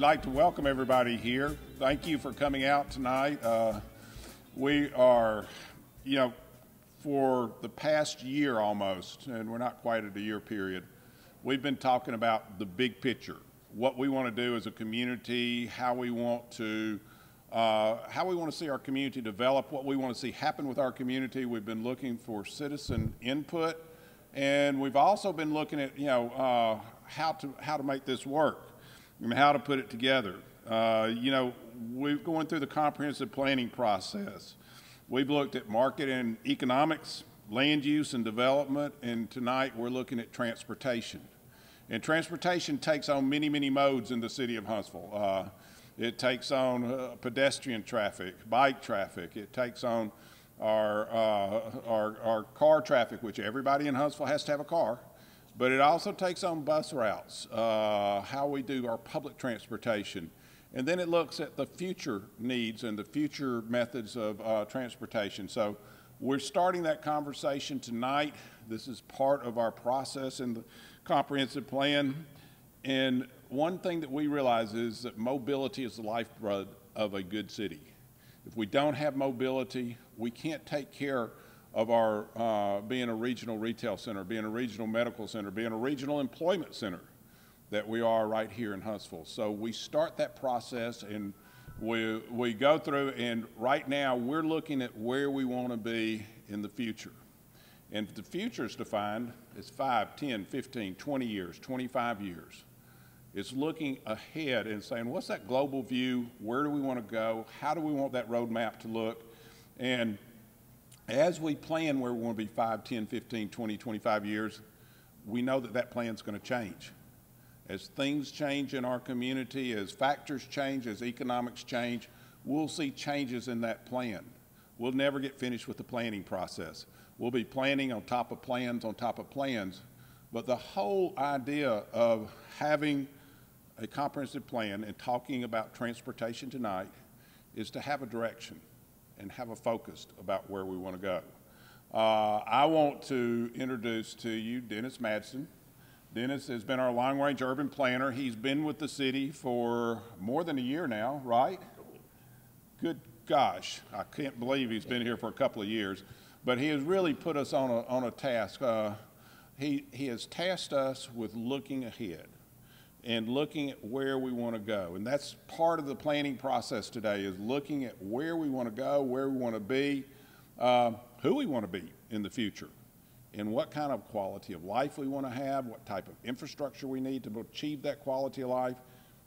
like to welcome everybody here. Thank you for coming out tonight. We are, for the past year almost, and we're not quite at a year period, we've been talking about the big picture, what we want to do as a community, how we want to see our community develop, what we want to see happen with our community. We've been looking for citizen input, and we've also been looking at, how to make this work and how to put it together. We're going through the comprehensive planning process. We've looked at market and economics, land use and development, and tonight we're looking at transportation. And transportation takes on many, many modes in the city of Huntsville. It takes on pedestrian traffic, bike traffic. It takes on our car traffic, which everybody in Huntsville has to have a car. But it also takes on bus routes, how we do our public transportation. And then it looks at the future needs and the future methods of transportation. So we're starting that conversation tonight. This is part of our process in the comprehensive plan. And one thing that we realize is that mobility is the lifeblood of a good city. If we don't have mobility, we can't take care of our being a regional retail center, being a regional medical center, being a regional employment center that we are right here in Huntsville. So we start that process and we go through, and right now we're looking at where we want to be in the future. And the future is defined as 5, 10, 15, 20 years, 25 years. It's looking ahead and saying, what's that global view? Where do we want to go? How do we want that roadmap to look? And as we plan where we want to be 5, 10, 15, 20, 25 years, we know that that plan's going to change. As things change in our community, as factors change, as economics change, we'll see changes in that plan. We'll never get finished with the planning process. We'll be planning on top of plans on top of plans, but the whole idea of having a comprehensive plan and talking about transportation tonight is to have a direction and have a focus about where we want to go. I want to introduce to you Dennis Madsen. Dennis has been our long-range urban planner. He's been with the city for more than a year now, right? Good gosh, I can't believe he's been here for a couple of years, but he has really put us on a task. He has tasked us with looking ahead and looking at where we want to go. And that's part of the planning process today, is looking at where we want to go, where we want to be, who we want to be in the future, and what kind of quality of life we want to have, what type of infrastructure we need to achieve that quality of life.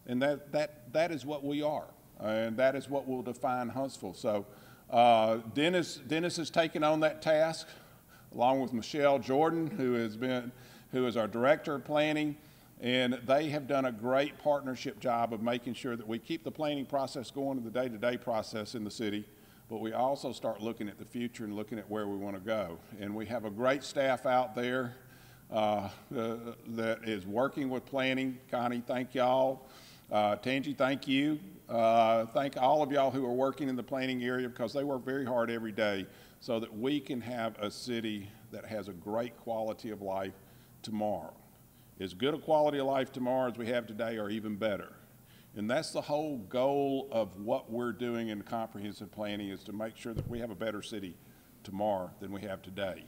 And that is what we are, and that is what will define Huntsville. So Dennis has taken on that task, along with Michelle Jordan, who is our director of planning. And they have done a great partnership job of making sure that we keep the planning process going, the day-to-day process in the city, but we also start looking at the future and looking at where we want to go. And we have a great staff out there that is working with planning. Connie, thank y'all. Tangi, thank you. Thank all of y'all who are working in the planning area, because they work very hard every day so that we can have a city that has a great quality of life tomorrow. As good a quality of life tomorrow as we have today, or even better. And that's the whole goal of what we're doing in comprehensive planning, is to make sure that we have a better city tomorrow than we have today.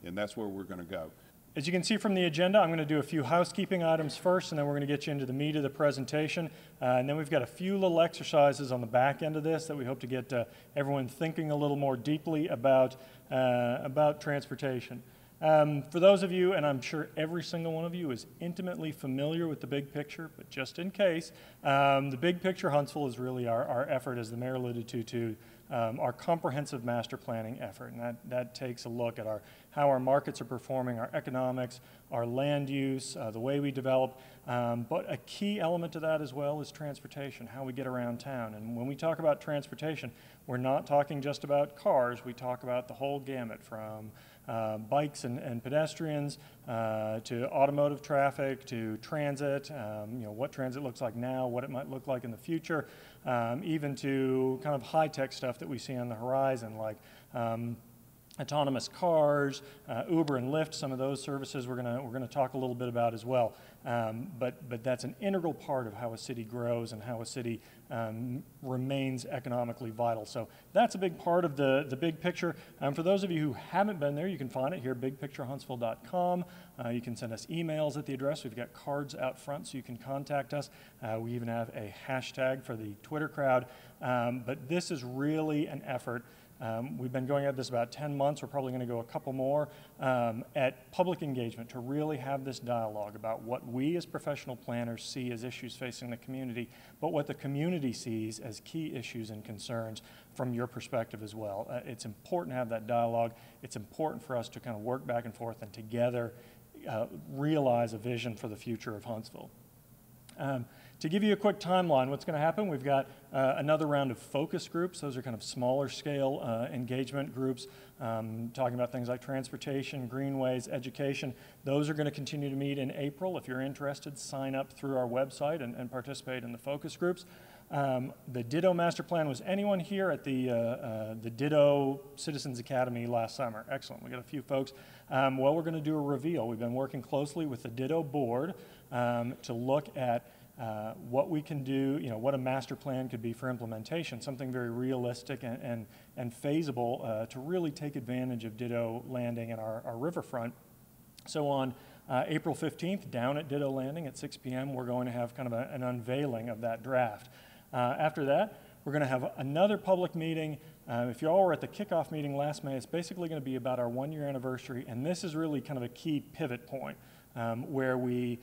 And that's where we're going to go. As you can see from the agenda, I'm going to do a few housekeeping items first, and then we're going to get you into the meat of the presentation. And then we've got a few little exercises on the back end of this that we hope to get everyone thinking a little more deeply about transportation. For those of you, and I'm sure every single one of you is intimately familiar with the big picture, but just in case, the big picture Huntsville is really our effort, as the mayor alluded to our comprehensive master planning effort. And that takes a look at how our markets are performing, our economics, our land use, the way we develop. But a key element to that as well is transportation, how we get around town. And when we talk about transportation, we're not talking just about cars. We talk about the whole gamut, from bikes and pedestrians to automotive traffic to transit, what transit looks like now, what it might look like in the future, even to kind of high-tech stuff that we see on the horizon, like autonomous cars, Uber and Lyft, some of those services we're gonna talk a little bit about as well. But that's an integral part of how a city grows and how a city remains economically vital. So that's a big part of the big picture. For those of you who haven't been there, you can find it here, bigpicturehuntsville.com. You can send us emails at the address. We've got cards out front so you can contact us. We even have a hashtag for the Twitter crowd. But this is really an effort. We've been going at this about 10 months. We're probably going to go a couple more at public engagement to really have this dialogue about what we as professional planners see as issues facing the community, but what the community sees as key issues and concerns from your perspective as well. It's important to have that dialogue. It's important for us to kind of work back and forth and together realize a vision for the future of Huntsville. To give you a quick timeline, what's going to happen, we've got another round of focus groups. Those are kind of smaller scale engagement groups, talking about things like transportation, greenways, education. Those are going to continue to meet in April. If you're interested, sign up through our website and participate in the focus groups. The Ditto Master Plan, was anyone here at the Ditto Citizens Academy last summer? Excellent, we got a few folks. Well, we're going to do a reveal. We've been working closely with the Ditto board to look at what we can do, what a master plan could be for implementation, something very realistic and feasible to really take advantage of Ditto Landing and our riverfront. So on April 15th, down at Ditto Landing at 6 p.m., we're going to have kind of an unveiling of that draft. After that, we're going to have another public meeting. If you all were at the kickoff meeting last May, it's basically going to be about our 1-year anniversary, and this is really kind of a key pivot point where we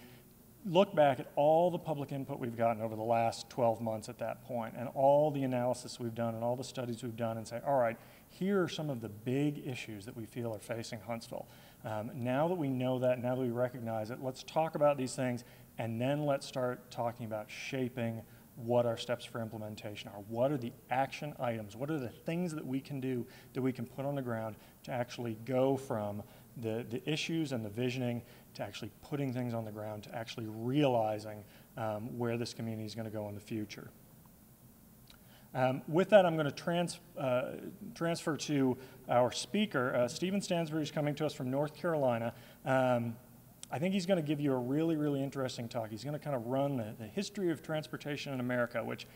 look back at all the public input we've gotten over the last 12 months at that point and all the analysis we've done and all the studies we've done and say, all right, here are some of the big issues that we feel are facing Huntsville. Now that we know that, now that we recognize it, let's talk about these things and then let's start talking about shaping what our steps for implementation are. What are the action items? What are the things that we can do that we can put on the ground to actually go from the issues and the visioning to actually putting things on the ground, to actually realizing where this community is going to go in the future. With that, I'm going to transfer to our speaker. Stephen Stansbery is coming to us from North Carolina. I think he's going to give you a really, really interesting talk. He's going to kind of run the history of transportation in America, which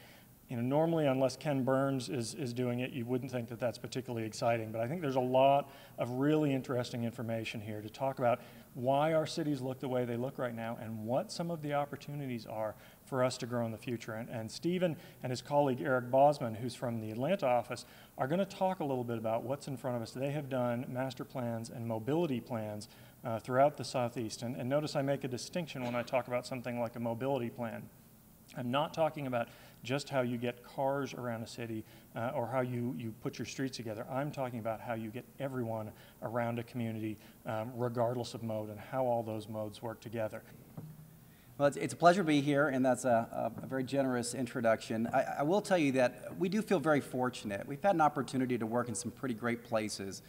normally, unless Ken Burns is doing it, you wouldn't think that that's particularly exciting. But I think there's a lot of really interesting information here to talk about why our cities look the way they look right now and what some of the opportunities are for us to grow in the future. And Stephen and his colleague Eric Bosman, who's from the Atlanta office, are going to talk a little bit about what's in front of us. They have done master plans and mobility plans throughout the Southeast. And notice I make a distinction when I talk about something like a mobility plan. I'm not talking about just how you get cars around a city or how you put your streets together. I'm talking about how you get everyone around a community regardless of mode and how all those modes work together. Well, it's a pleasure to be here, and that's a very generous introduction. I will tell you that we do feel very fortunate. We've had an opportunity to work in some pretty great places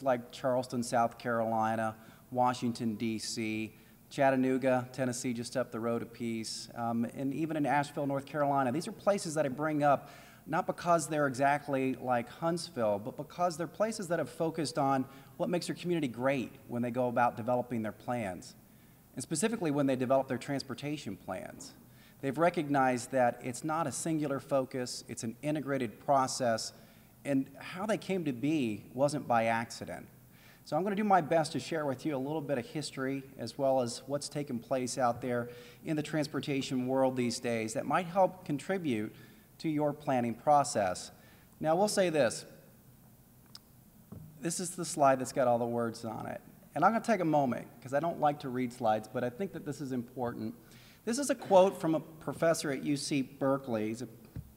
like Charleston, South Carolina, Washington, D.C., Chattanooga, Tennessee, just up the road a piece, and even in Asheville, North Carolina. These are places that I bring up not because they're exactly like Huntsville, but because they're places that have focused on what makes their community great when they go about developing their plans, and specifically when they develop their transportation plans. They've recognized that it's not a singular focus, it's an integrated process, and how they came to be wasn't by accident. So I'm going to do my best to share with you a little bit of history as well as what's taken place out there in the transportation world these days that might help contribute to your planning process. Now, we'll say this. This is the slide that's got all the words on it. And I'm going to take a moment because I don't like to read slides, but I think that this is important. This is a quote from a professor at UC Berkeley. He's a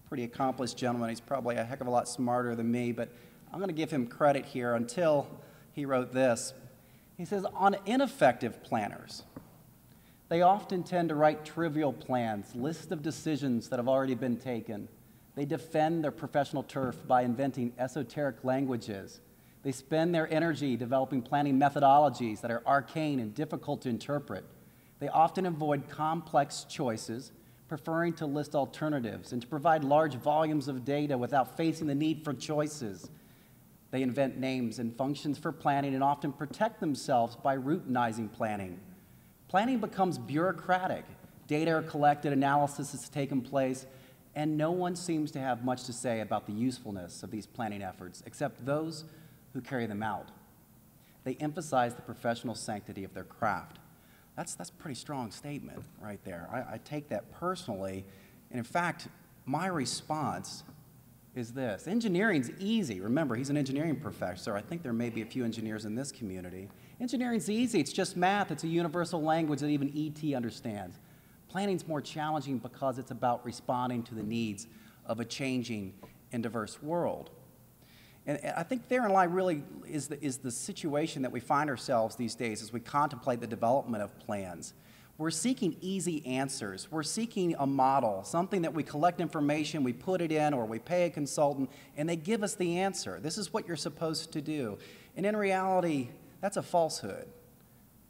pretty accomplished gentleman. He's probably a heck of a lot smarter than me, but I'm going to give him credit here until he wrote this. He says, on ineffective planners, they often tend to write trivial plans, lists of decisions that have already been taken. They defend their professional turf by inventing esoteric languages. They spend their energy developing planning methodologies that are arcane and difficult to interpret. They often avoid complex choices, preferring to list alternatives and to provide large volumes of data without facing the need for choices. They invent names and functions for planning and often protect themselves by routinizing planning. Planning becomes bureaucratic. Data are collected, analysis has taken place, and no one seems to have much to say about the usefulness of these planning efforts, except those who carry them out. They emphasize the professional sanctity of their craft. That's a pretty strong statement right there. I take that personally, and in fact, my response is this. Engineering's easy. Remember, he's an engineering professor. I think there may be a few engineers in this community. Engineering's easy. It's just math. It's a universal language that even ET understands. Planning's more challenging because it's about responding to the needs of a changing and diverse world. And I think therein lie really is the situation that we find ourselves these days as we contemplate the development of plans. We're seeking easy answers. We're seeking a model, something that we collect information, we put it in, or we pay a consultant, and they give us the answer. This is what you're supposed to do. And in reality, that's a falsehood.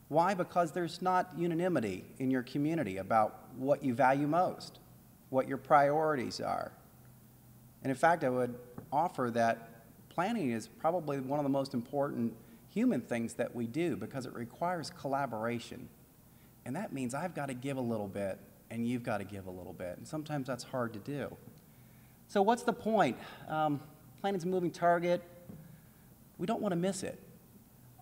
Why? Because there's not unanimity in your community about what you value most, what your priorities are. And in fact, I would offer that planning is probably one of the most important human things that we do because it requires collaboration. And that means I've got to give a little bit, and you've got to give a little bit. And sometimes that's hard to do. So what's the point? Planning's a moving target. We don't want to miss it.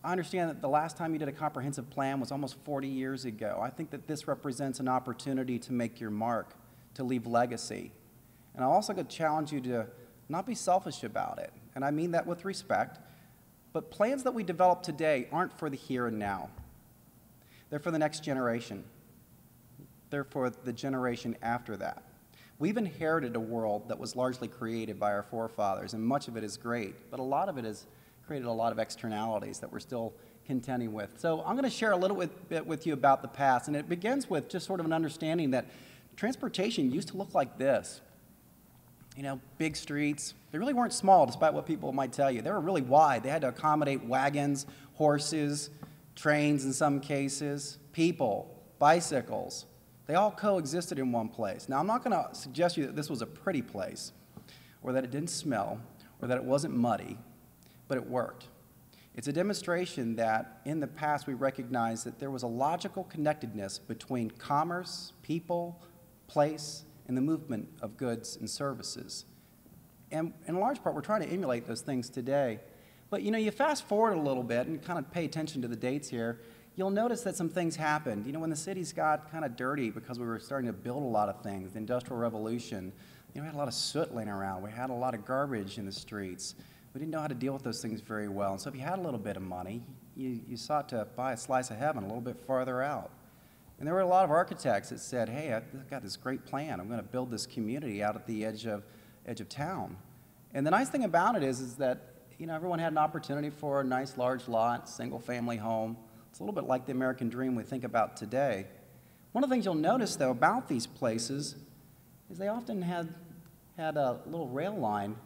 I understand that the last time you did a comprehensive plan was almost 40 years ago. I think that this represents an opportunity to make your mark, to leave legacy. And I also could challenge you to not be selfish about it. And I mean that with respect. But plans that we develop today aren't for the here and now. They're for the next generation. They're for the generation after that. We've inherited a world that was largely created by our forefathers, and much of it is great, but a lot of it has created a lot of externalities that we're still contending with. So I'm going to share a little bit with you about the past, and it begins with just sort of an understanding that transportation used to look like this. You know, big streets. They really weren't small, despite what people might tell you. They were really wide. They had to accommodate wagons, horses, trains in some cases, people, bicycles. They all coexisted in one place. Now, I'm not going to suggest to you that this was a pretty place, or that it didn't smell, or that it wasn't muddy, but it worked. It's a demonstration that in the past we recognized that there was a logical connectedness between commerce, people, place, and the movement of goods and services. And in large part, we're trying to emulate those things today. But you know, you fast forward a little bit and kind of pay attention to the dates here, you'll notice that some things happened. You know, when the cities got kind of dirty because we were starting to build a lot of things, the Industrial Revolution, you know, we had a lot of soot laying around. We had a lot of garbage in the streets. We didn't know how to deal with those things very well. And so if you had a little bit of money, you sought to buy a slice of heaven a little bit farther out. And there were a lot of architects that said, hey, I've got this great plan. I'm going to build this community out at the edge of town. And the nice thing about it is that, you know, everyone had an opportunity for a nice large lot, single-family home. It's a little bit like the American dream we think about today. One of the things you'll notice, though, about these places is they often had a little rail line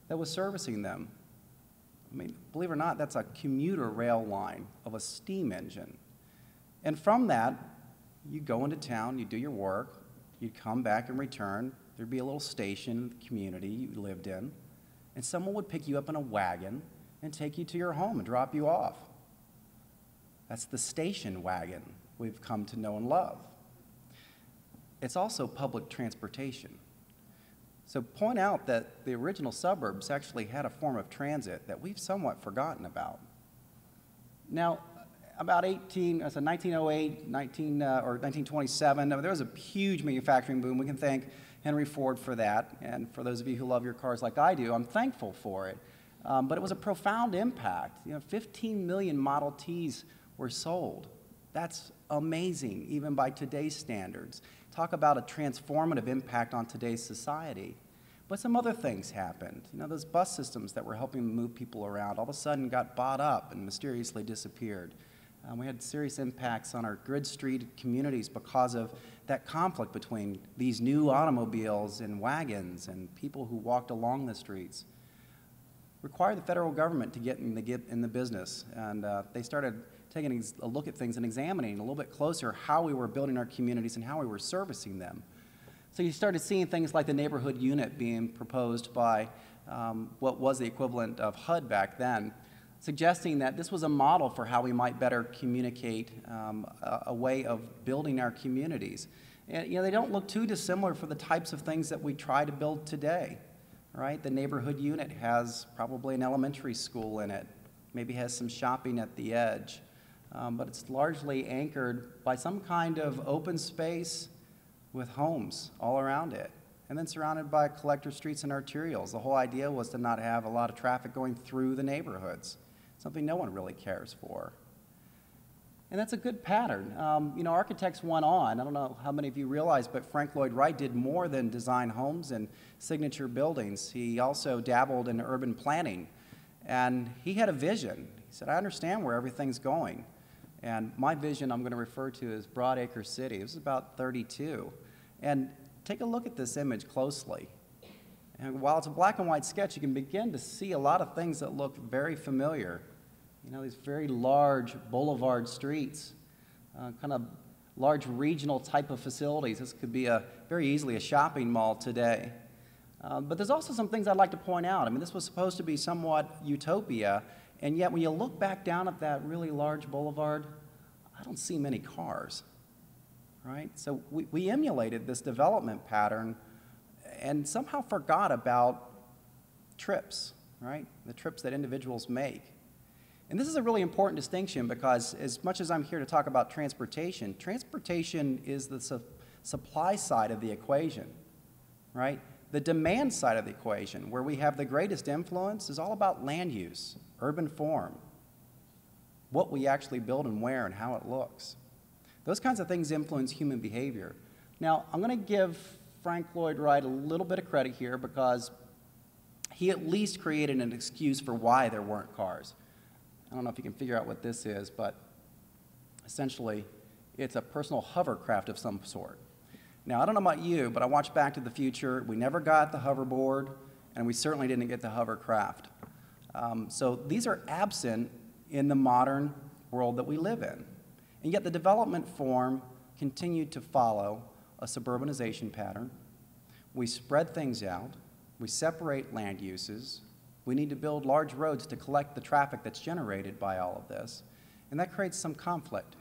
that was servicing them. I mean, believe it or not, that's a commuter rail line of a steam engine. And from that, you go into town, you do your work, you'd come back and return. There'd be a little station in the community you lived in, and someone would pick you up in a wagon and take you to your home and drop you off. That's the station wagon we've come to know and love. It's also public transportation. So point out that the original suburbs actually had a form of transit that we've somewhat forgotten about. Now, about 1908, 1927, there was a huge manufacturing boom. We can thank Henry Ford for that. And for those of you who love your cars like I do, I'm thankful for it. But it was a profound impact. You know, 15 million Model Ts were sold. That's amazing, even by today's standards. Talk about a transformative impact on today's society. But some other things happened. You know, those bus systems that were helping move people around all of a sudden got bought up and mysteriously disappeared. We had serious impacts on our grid street communities because of that conflict between these new automobiles and wagons and people who walked along the streets. Required the federal government to get in the business, and they started taking a look at things and examining a little bit closer how we were building our communities and how we were servicing them. So you started seeing things like the neighborhood unit being proposed by what was the equivalent of HUD back then, suggesting that this was a model for how we might better communicate a way of building our communities. And, they don't look too dissimilar for the types of things that we try to build today, right? The neighborhood unit has probably an elementary school in it, maybe has some shopping at the edge, but it's largely anchored by some kind of open space with homes all around it, and then surrounded by collector streets and arterials. The whole idea was to not have a lot of traffic going through the neighborhoods, something no one really cares for. And that's a good pattern. Architects went on. I don't know how many of you realize, but Lloyd Wright did more than design homes and signature buildings. He also dabbled in urban planning, and he had a vision. He said, I understand where everything's going. And my vision I'm going to refer to as Broadacre City. It was about 32. And take a look at this image closely. And while it's a black and white sketch, you can begin to see a lot of things that look very familiar. These very large boulevard streets, kind of large regional type of facilities. This could be very easily a shopping mall today. But there's also some things I'd like to point out. This was supposed to be somewhat utopia, and yet when you look back down at that really large boulevard, I don't see many cars, right? So we emulated this development pattern and somehow forgot about trips, right? The trips that individuals make. And this is a really important distinction because as much as I'm here to talk about transportation, transportation is the supply side of the equation, right? The demand side of the equation, where we have the greatest influence, is all about land use, urban form, what we actually build and where and how it looks. Those kinds of things influence human behavior. Now, I'm going to give Lloyd Wright a little bit of credit here because he at least created an excuse for why there weren't cars. I don't know if you can figure out what this is, but essentially, it's a personal hovercraft of some sort. Now, I don't know about you, but I watched Back to the Future. We never got the hoverboard, and we certainly didn't get the hovercraft. So these are absent in the modern world that we live in. And yet the development form continued to follow a suburbanization pattern. We spread things out. We separate land uses. We need to build large roads to collect the traffic that's generated by all of this. And that creates some conflict.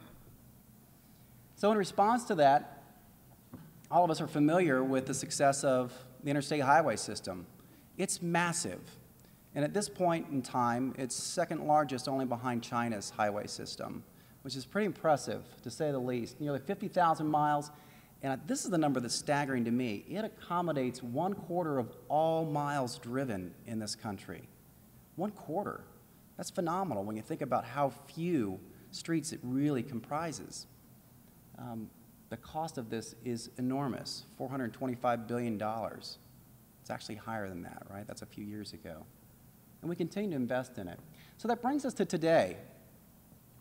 So in response to that, all of us are familiar with the success of the interstate highway system. It's massive. And at this point in time, it's second largest only behind China's highway system, which is pretty impressive, to say the least. Nearly 50,000 miles, and this is the number that's staggering to me. It accommodates 1/4 of all miles driven in this country. 1/4. That's phenomenal when you think about how few streets it really comprises. The cost of this is enormous, $425 billion. It's actually higher than that, right? That's a few years ago. And we continue to invest in it. So that brings us to today.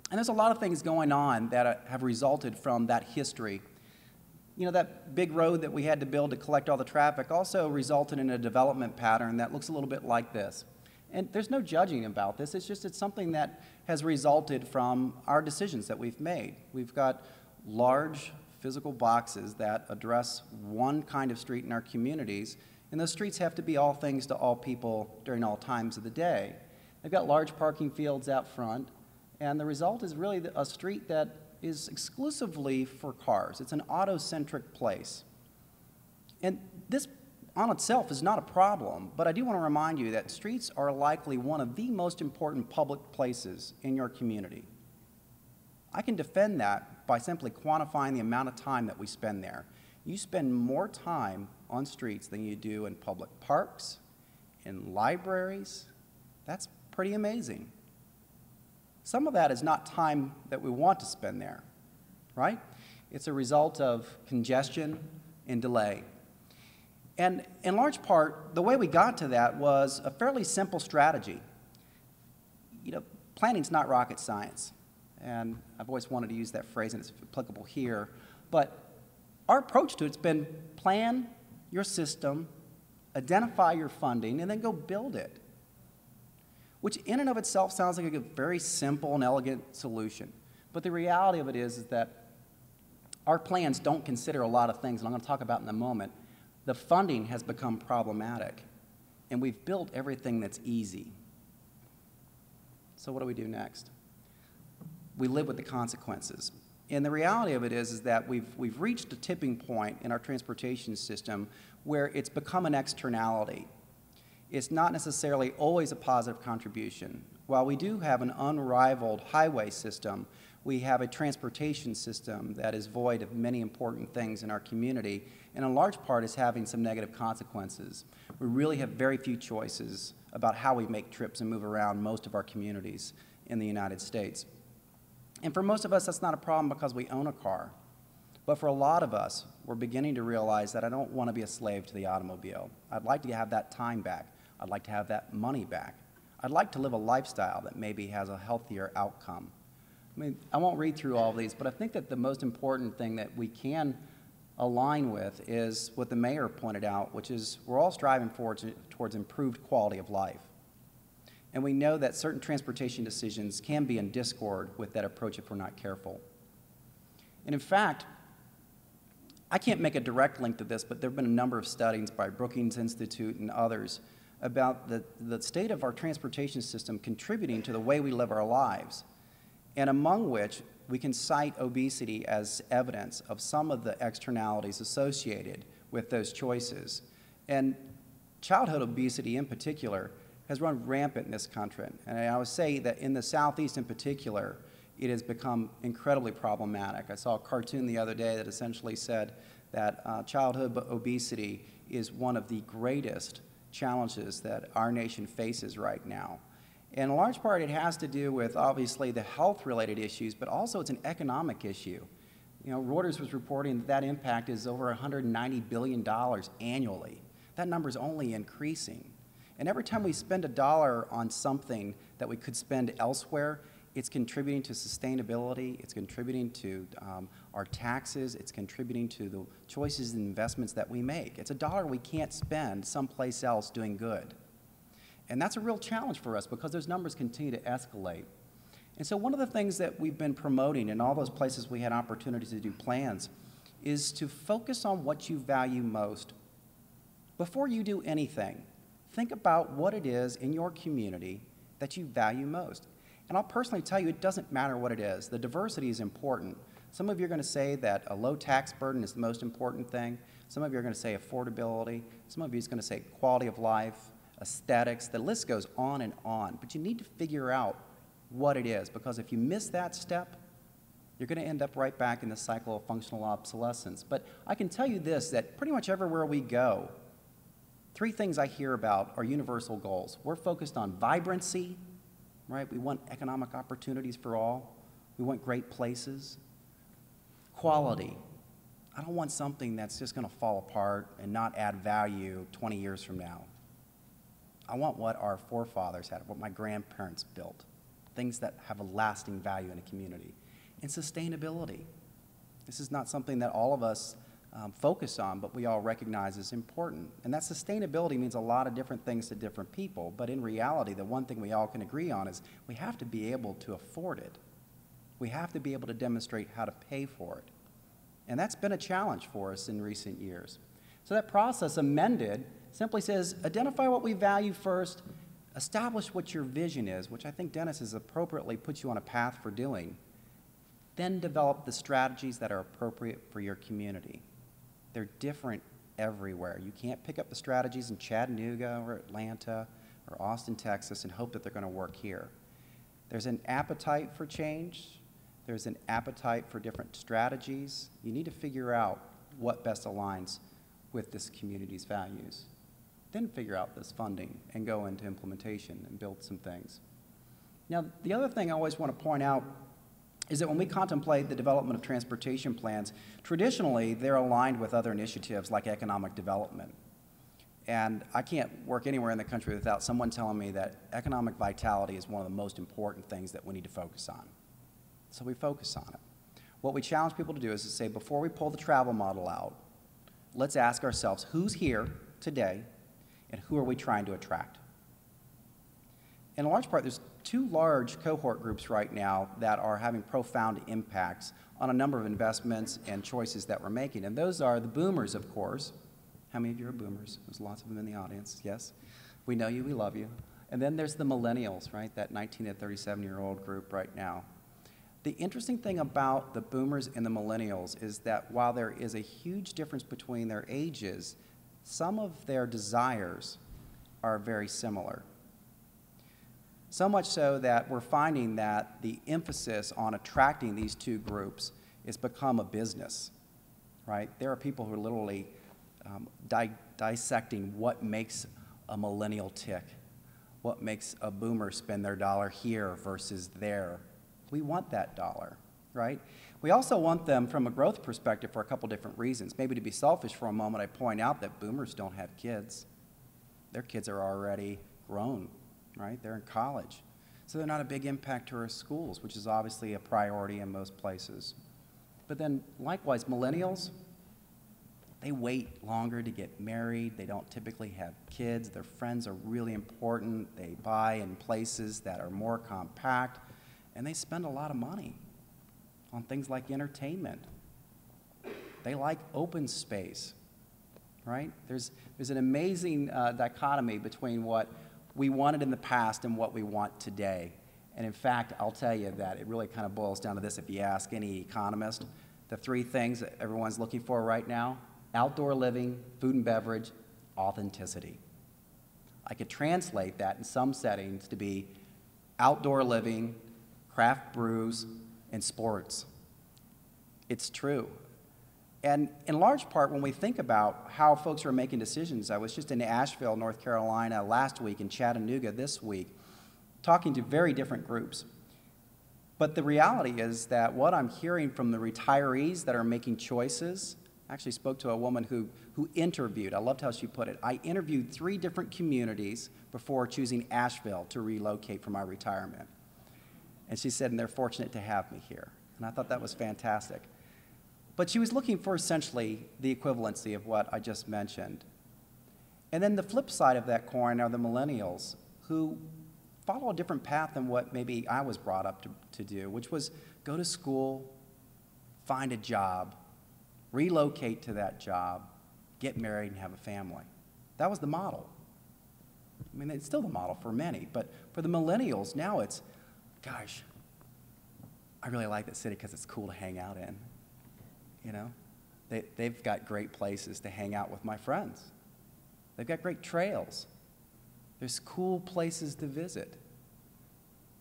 And there's a lot of things going on that have resulted from that history. That big road that we had to build to collect all the traffic also resulted in a development pattern that looks a little bit like this. And there's no judging about this. It's something that has resulted from our decisions that we've made. We've got large physical boxes that address one kind of street in our communities, and those streets have to be all things to all people during all times of the day. They've got large parking fields out front, and the result is really a street that is exclusively for cars. It's an auto-centric place. And this on itself is not a problem, but I do want to remind you that streets are likely one of the most important public places in your community. I can defend that by simply quantifying the amount of time that we spend there. You spend more time on streets than you do in public parks, in libraries. That's pretty amazing. Some of that is not time that we want to spend there, right? It's a result of congestion and delay. And in large part, the way we got to that was a fairly simple strategy. Planning's not rocket science. And I've always wanted to use that phrase, and it's applicable here. But our approach to it's been plan your system, identify your funding, and then go build it, which in and of itself sounds like a very simple and elegant solution. But the reality of it is that our plans don't consider a lot of things, and I'm going to talk about in a moment. The funding has become problematic. and we've built everything that's easy. So what do we do next? We live with the consequences. And the reality of it is that we've reached a tipping point in our transportation system where it's become an externality. It's not necessarily always a positive contribution. While we do have an unrivaled highway system, we have a transportation system that is void of many important things in our community, and in large part is having some negative consequences. We really have very few choices about how we make trips and move around most of our communities in the United States. And for most of us, that's not a problem because we own a car. But for a lot of us, we're beginning to realize that I don't want to be a slave to the automobile. I'd like to have that time back. I'd like to have that money back. I'd like to live a lifestyle that maybe has a healthier outcome. I mean, I won't read through all of these, but I think that the most important thing that we can align with is what the mayor pointed out, which is we're all striving towards improved quality of life. And we know that certain transportation decisions can be in discord with that approach if we're not careful. And in fact, I can't make a direct link to this, but there have been a number of studies by Brookings Institute and others about the state of our transportation system contributing to the way we live our lives, and among which we can cite obesity as evidence of some of the externalities associated with those choices. And childhood obesity in particular has run rampant in this country. And I would say that in the Southeast in particular, it has become incredibly problematic. I saw a cartoon the other day that essentially said that childhood obesity is one of the greatest challenges that our nation faces right now. And in large part, it has to do with, obviously, the health-related issues, but also it's an economic issue. You know, Reuters was reporting that that impact is over $190 billion annually. That number is only increasing. And every time we spend $1 on something that we could spend elsewhere, it's contributing to sustainability, it's contributing to our taxes, it's contributing to the choices and investments that we make. It's $1 we can't spend someplace else doing good. And that's a real challenge for us because those numbers continue to escalate. And so one of the things that we've been promoting in all those places we had opportunities to do plans is to focus on what you value most. Before you do anything, think about what it is in your community that you value most. And I'll personally tell you, it doesn't matter what it is. The diversity is important. Some of you are going to say that a low tax burden is the most important thing. Some of you are going to say affordability. Some of you are going to say quality of life, aesthetics. The list goes on and on. But you need to figure out what it is, because if you miss that step, you're going to end up right back in the cycle of functional obsolescence. But I can tell you this, that pretty much everywhere we go, three things I hear about are universal goals. We're focused on vibrancy, right? We want economic opportunities for all. We want great places. Quality. I don't want something that's just going to fall apart and not add value 20 years from now. I want what our forefathers had, what my grandparents built, things that have a lasting value in a community. And sustainability. This is not something that all of us focus on, but we all recognize is important. And that sustainability means a lot of different things to different people, but in reality, the one thing we all can agree on is we have to be able to afford it. We have to be able to demonstrate how to pay for it. And that's been a challenge for us in recent years. So that process, amended, simply says, identify what we value first, establish what your vision is, which I think Dennis has appropriately put you on a path for doing, then develop the strategies that are appropriate for your community. They're different everywhere. You can't pick up the strategies in Chattanooga or Atlanta or Austin, Texas, and hope that they're going to work here. There's an appetite for change. There's an appetite for different strategies. You need to figure out what best aligns with this community's values. Then figure out this funding and go into implementation and build some things. Now, the other thing I always want to point out is that when we contemplate the development of transportation plans, traditionally they're aligned with other initiatives like economic development. And I can't work anywhere in the country without someone telling me that economic vitality is one of the most important things that we need to focus on. So we focus on it. What we challenge people to do is to say, before we pull the travel model out, let's ask ourselves, who's here today and who are we trying to attract? In large part, there's two large cohort groups right now that are having profound impacts on a number of investments and choices that we're making. And those are the boomers, of course. How many of you are boomers? There's lots of them in the audience, yes. We know you, we love you. And then there's the millennials, right? That 19 to 37-year-old group right now. The interesting thing about the boomers and the millennials is that while there is a huge difference between their ages, some of their desires are very similar. So much so that we're finding that the emphasis on attracting these two groups has become a business, right? There are people who are literally dissecting what makes a millennial tick, what makes a boomer spend their dollar here versus there. We want that dollar, right? We also want them from a growth perspective for a couple different reasons. Maybe to be selfish for a moment, I point out that boomers don't have kids. Their kids are already grown, right? They're in college. So they're not a big impact to our schools, which is obviously a priority in most places. But then likewise, millennials, they wait longer to get married. They don't typically have kids. Their friends are really important. They buy in places that are more compact, and they spend a lot of money on things like entertainment. They like open space, right? There's an amazing dichotomy between what we wanted in the past and what we want today. And in fact, I'll tell you that it really kind of boils down to this. If you ask any economist, the three things that everyone's looking for right now: outdoor living, food and beverage, authenticity. I could translate that in some settings to be outdoor living, craft brews, and sports. It's true. And in large part, when we think about how folks are making decisions, I was just in Asheville, North Carolina last week, and Chattanooga this week, talking to very different groups. But the reality is that what I'm hearing from the retirees that are making choices, I actually spoke to a woman who interviewed, I loved how she put it, I interviewed 3 different communities before choosing Asheville to relocate for my retirement. And she said, and they're fortunate to have me here. And I thought that was fantastic. But she was looking for essentially the equivalency of what I just mentioned. And then the flip side of that coin are the millennials who follow a different path than what maybe I was brought up to do, which was go to school, find a job, relocate to that job, get married, and have a family. That was the model. I mean, it's still the model for many, but for the millennials, now it's, gosh, I really like that city because it's cool to hang out in. You know, they've got great places to hang out with my friends. They've got great trails. There's cool places to visit.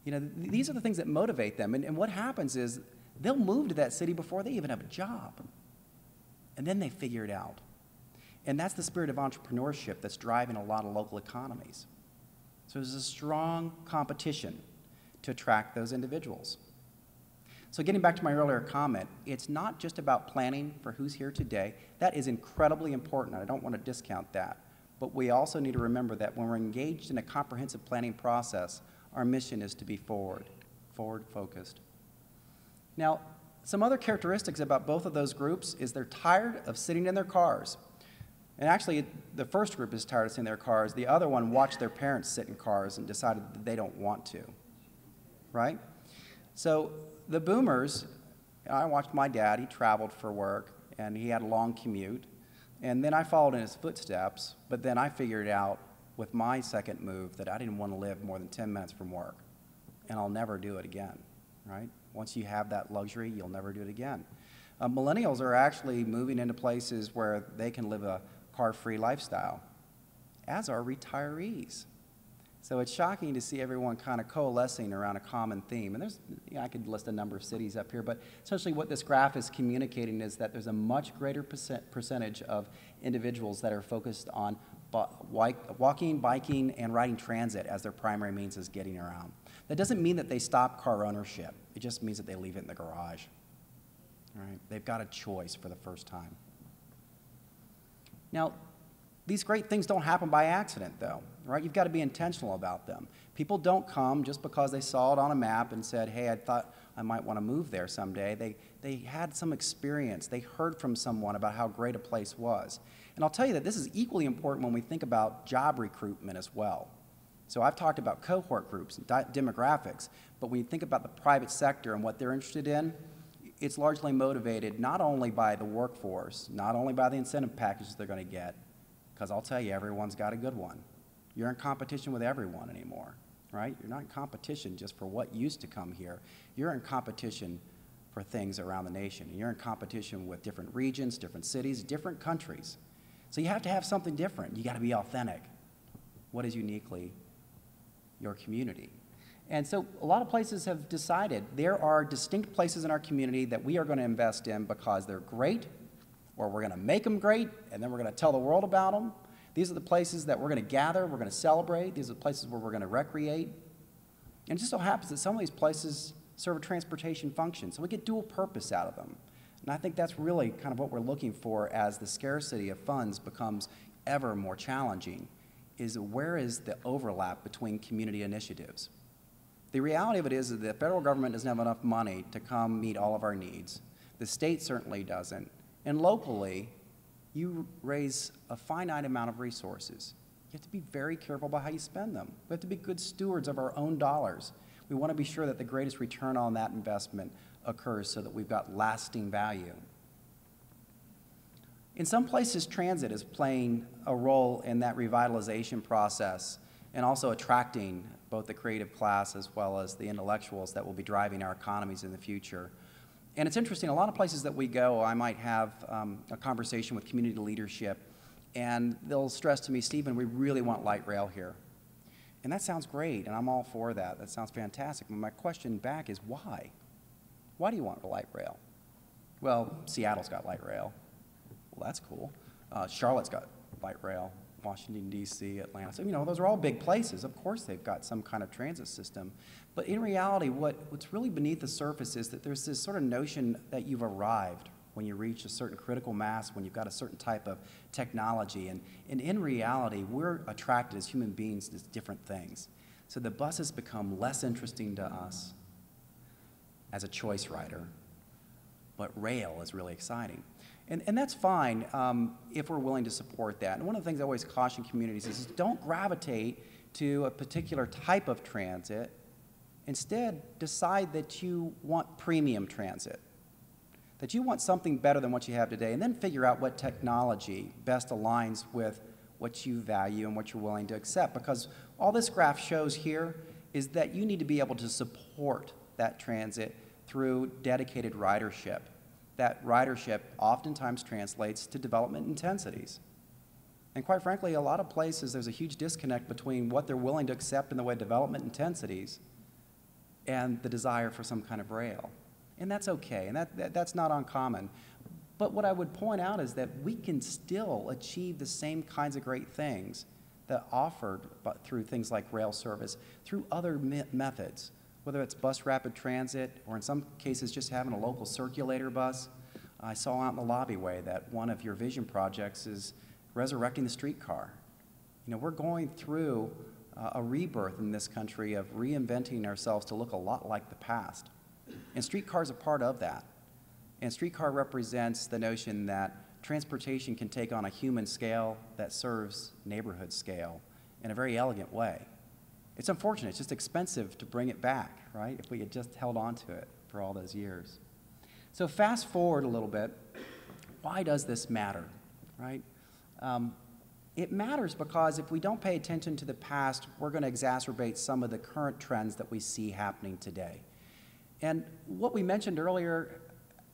You know, these are the things that motivate them. And what happens is they'll move to that city before they even have a job. And then they figure it out. And that's the spirit of entrepreneurship that's driving a lot of local economies. So there's a strong competition to attract those individuals. So getting back to my earlier comment, it's not just about planning for who's here today. That is incredibly important. I don't want to discount that. But we also need to remember that when we're engaged in a comprehensive planning process, our mission is to be forward-focused. Now, some other characteristics about both of those groups is they're tired of sitting in their cars. And actually, the first group is tired of sitting in their cars. The other one watched their parents sit in cars and decided that they don't want to, right? So the boomers, I watched my dad. He traveled for work, and he had a long commute. And then I followed in his footsteps, but then I figured out with my second move that I didn't want to live more than 10 minutes from work, and I'll never do it again, right? Once you have that luxury, you'll never do it again. Millennials are actually moving into places where they can live a car-free lifestyle, as are retirees. So it's shocking to see everyone kind of coalescing around a common theme. And there's, I could list a number of cities up here, but essentially what this graph is communicating is that there's a much greater percentage of individuals that are focused on walking, biking, and riding transit as their primary means of getting around. That doesn't mean that they stop car ownership. It just means that they leave it in the garage. All right? They've got a choice for the first time. Now, these great things don't happen by accident, though, right? You've got to be intentional about them. People don't come just because they saw it on a map and said, hey, I thought I might want to move there someday. They had some experience. They heard from someone about how great a place was. And I'll tell you that this is equally important when we think about job recruitment as well. So I've talked about cohort groups and demographics, but when you think about the private sector and what they're interested in, it's largely motivated not only by the workforce, not only by the incentive packages they're going to get, because I'll tell you, everyone's got a good one. You're in competition with everyone anymore, right? You're not in competition just for what used to come here. You're in competition for things around the nation. And you're in competition with different regions, different cities, different countries. So you have to have something different. You got to be authentic. What is uniquely your community? And so a lot of places have decided there are distinct places in our community that we are going to invest in because they're great, or we're going to make them great, and then we're going to tell the world about them. These are the places that we're going to gather, we're going to celebrate. These are the places where we're going to recreate. And it just so happens that some of these places serve a transportation function, so we get dual purpose out of them. And I think that's really kind of what we're looking for as the scarcity of funds becomes ever more challenging, is where is the overlap between community initiatives? The reality of it is that the federal government doesn't have enough money to come meet all of our needs. The state certainly doesn't. And locally, you raise a finite amount of resources. You have to be very careful about how you spend them. We have to be good stewards of our own dollars. We want to be sure that the greatest return on that investment occurs so that we've got lasting value. In some places, transit is playing a role in that revitalization process and also attracting both the creative class as well as the intellectuals that will be driving our economies in the future. And it's interesting, a lot of places that we go, I might have a conversation with community leadership, and they'll stress to me, Stephen, we really want light rail here. And that sounds great, and I'm all for that. That sounds fantastic. But my question back is why? Why do you want light rail? Well, Seattle's got light rail. Well, that's cool. Charlotte's got light rail. Washington, D.C., Atlanta. So, you know, those are all big places. Of course they've got some kind of transit system. But in reality, what's really beneath the surface is that there's this sort of notion that you've arrived when you reach a certain critical mass, when you've got a certain type of technology. And in reality, we're attracted as human beings to different things. So the buses become less interesting to us as a choice rider, but rail is really exciting. And that's fine if we're willing to support that. And one of the things I always caution communities is don't gravitate to a particular type of transit. Instead, decide that you want premium transit, that you want something better than what you have today, and then figure out what technology best aligns with what you value and what you're willing to accept. Because all this graph shows here is that you need to be able to support that transit through dedicated ridership. That ridership oftentimes translates to development intensities. And quite frankly, a lot of places there's a huge disconnect between what they're willing to accept in the way of development intensities and the desire for some kind of rail. And that's okay, and that's not uncommon. But what I would point out is that we can still achieve the same kinds of great things that offered through things like rail service, through other methods, whether it's bus rapid transit or in some cases just having a local circulator bus. I saw out in the lobbyway that one of your vision projects is resurrecting the streetcar. You know, we're going through a rebirth in this country of reinventing ourselves to look a lot like the past. And streetcar's a part of that. And streetcar represents the notion that transportation can take on a human scale that serves neighborhood scale in a very elegant way. It's unfortunate, it's just expensive to bring it back, right? If we had just held on to it for all those years. So fast forward a little bit, why does this matter, right? It matters because if we don't pay attention to the past, we're going to exacerbate some of the current trends that we see happening today. And what we mentioned earlier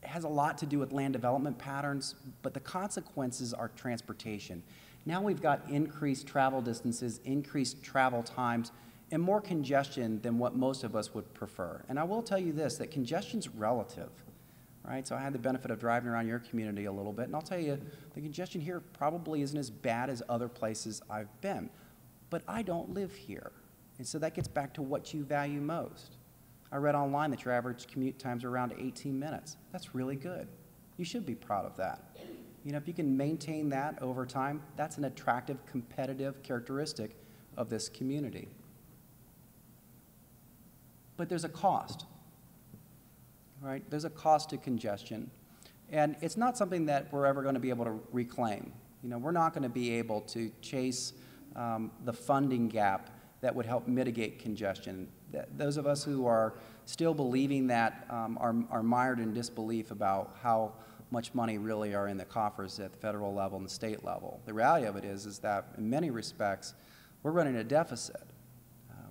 has a lot to do with land development patterns, but the consequences are transportation. Now we've got increased travel distances, increased travel times, and more congestion than what most of us would prefer. And I will tell you this, that congestion's relative, right? So I had the benefit of driving around your community a little bit, and I'll tell you, the congestion here probably isn't as bad as other places I've been. But I don't live here, and so that gets back to what you value most. I read online that your average commute times are around 18 minutes. That's really good. You should be proud of that. You know, if you can maintain that over time, that's an attractive, competitive characteristic of this community. But there's a cost, right? There's a cost to congestion. And it's not something that we're ever going to be able to reclaim. You know, we're not going to be able to chase the funding gap that would help mitigate congestion. Those of us who are still believing that are mired in disbelief about how much money really are in the coffers at the federal level and the state level. The reality of it is that in many respects, we're running a deficit.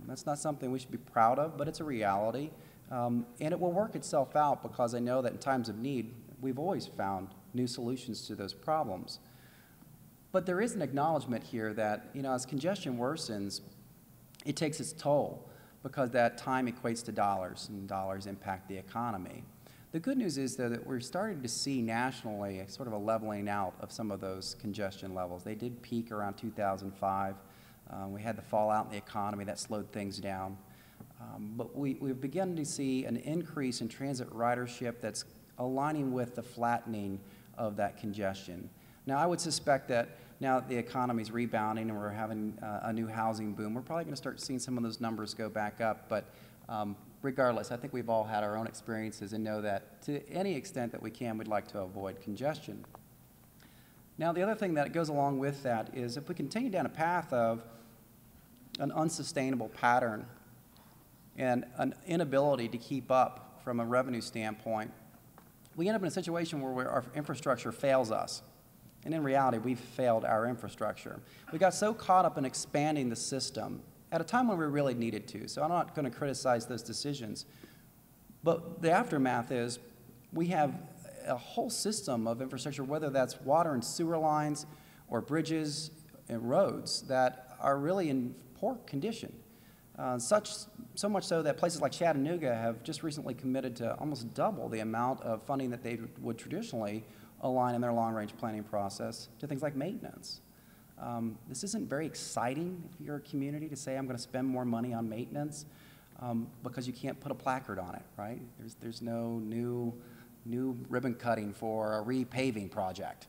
That's not something we should be proud of, but it's a reality. And it will work itself out, because I know that in times of need, we've always found new solutions to those problems. But there is an acknowledgement here that, as congestion worsens, it takes its toll, because that time equates to dollars, and dollars impact the economy. The good news is, though, that we're starting to see nationally sort of a leveling out of some of those congestion levels. They did peak around 2005. We had the fallout in the economy that slowed things down. But we've begun to see an increase in transit ridership that's aligning with the flattening of that congestion. Now, I would suspect that now that the economy's rebounding and we're having a new housing boom, we're probably going to start seeing some of those numbers go back up. But regardless, I think we've all had our own experiences and know that to any extent that we can, we'd like to avoid congestion. Now, the other thing that goes along with that is if we continue down a path of an unsustainable pattern and an inability to keep up from a revenue standpoint, we end up in a situation where our infrastructure fails us. And in reality, we've failed our infrastructure. We got so caught up in expanding the system at a time when we really needed to. So I'm not going to criticize those decisions. But the aftermath is we have a whole system of infrastructure, whether that's water and sewer lines or bridges and roads, that are really in poor condition. So much so that places like Chattanooga have just recently committed to almost double the amount of funding that they would traditionally align in their long-range planning process to things like maintenance. This isn't very exciting if you're a community to say, I'm going to spend more money on maintenance, because you can't put a placard on it, right? There's no new ribbon cutting for a repaving project.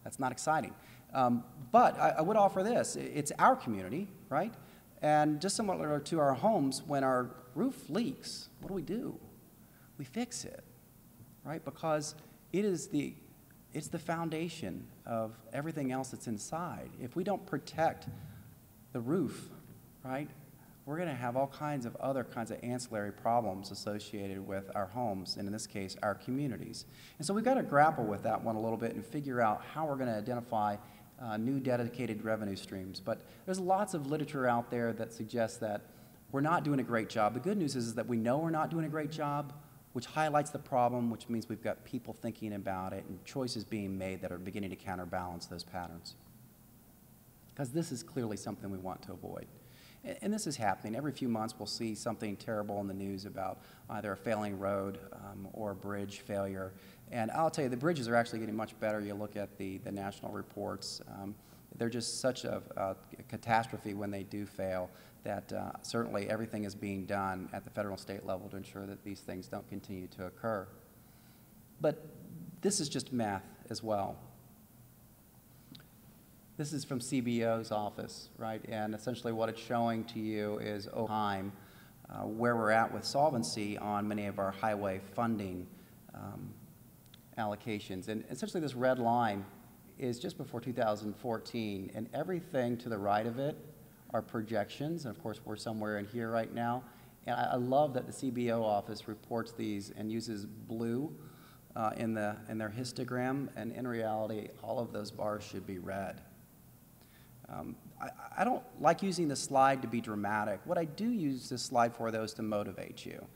That's not exciting. But I would offer this. It's our community, right? And just similar to our homes, when our roof leaks, what do? We fix it, right? Because it's the foundation of everything else that's inside. If we don't protect the roof, right, we're going to have all kinds of other kinds of ancillary problems associated with our homes, and in this case, our communities. And so we've got to grapple with that one a little bit and figure out how we're going to identify new dedicated revenue streams. But there's lots of literature out there that suggests that we're not doing a great job. The good news is that we know we're not doing a great job, which highlights the problem, which means we've got people thinking about it and choices being made that are beginning to counterbalance those patterns. Because this is clearly something we want to avoid. And this is happening. Every few months we'll see something terrible in the news about either a failing road or a bridge failure. And I'll tell you, the bridges are actually getting much better. You look at the national reports. They're just such a catastrophe when they do fail that certainly everything is being done at the federal and state level to ensure that these things don't continue to occur. But this is just math as well. This is from CBO's office, right? And essentially what it's showing to you is over time where we're at with solvency on many of our highway funding allocations. And essentially this red line is just before 2014, and everything to the right of it are projections. And of course, we're somewhere in here right now. And I love that the CBO office reports these and uses blue in their histogram. And in reality, all of those bars should be red. I don't like using the slide to be dramatic. What I do use this slide for, though, is to motivate you.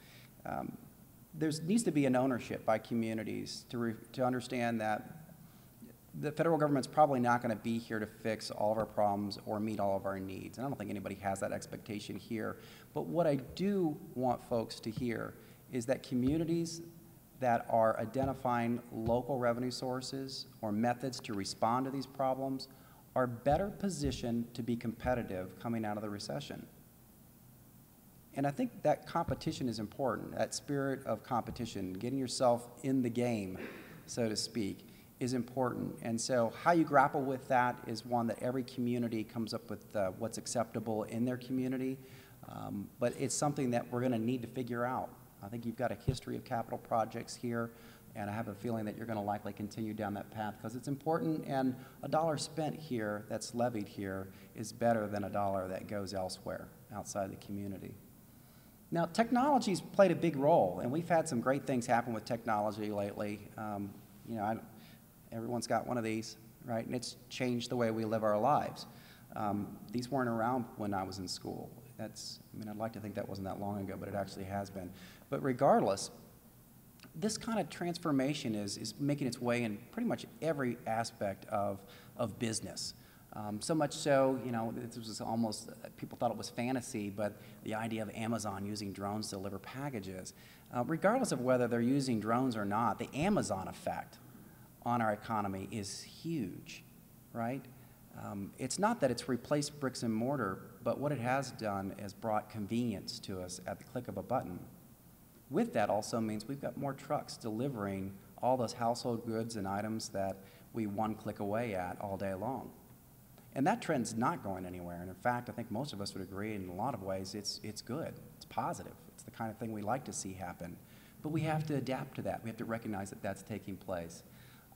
There needs to be an ownership by communities to understand that the federal government's probably not going to be here to fix all of our problems or meet all of our needs. And I don't think anybody has that expectation here. But what I do want folks to hear is that communities that are identifying local revenue sources or methods to respond to these problems are better positioned to be competitive coming out of the recession. And I think that competition is important, that spirit of competition, getting yourself in the game, so to speak, is important. And so how you grapple with that is one that every community comes up with what's acceptable in their community, but it's something that we're going to need to figure out. I think you've got a history of capital projects here, and I have a feeling that you're going to likely continue down that path because it's important, and a dollar spent here that's levied here is better than a dollar that goes elsewhere outside the community. Now, technology's played a big role, and we've had some great things happen with technology lately. Everyone's got one of these, right? And it's changed the way we live our lives. These weren't around when I was in school. I mean, I'd like to think that wasn't that long ago, but it actually has been. But regardless, this kind of transformation is making its way in pretty much every aspect of business. So much so, you know, this was almost, people thought it was fantasy, but the idea of Amazon using drones to deliver packages, regardless of whether they're using drones or not, the Amazon effect on our economy is huge, right? It's not that it's replaced bricks and mortar, but what it has done is brought convenience to us at the click of a button. With that also means we've got more trucks delivering all those household goods and items that we one click away at all day long. And that trend's not going anywhere. And in fact, I think most of us would agree in a lot of ways it's good, it's positive. It's the kind of thing we like to see happen. But we have to adapt to that. We have to recognize that that's taking place.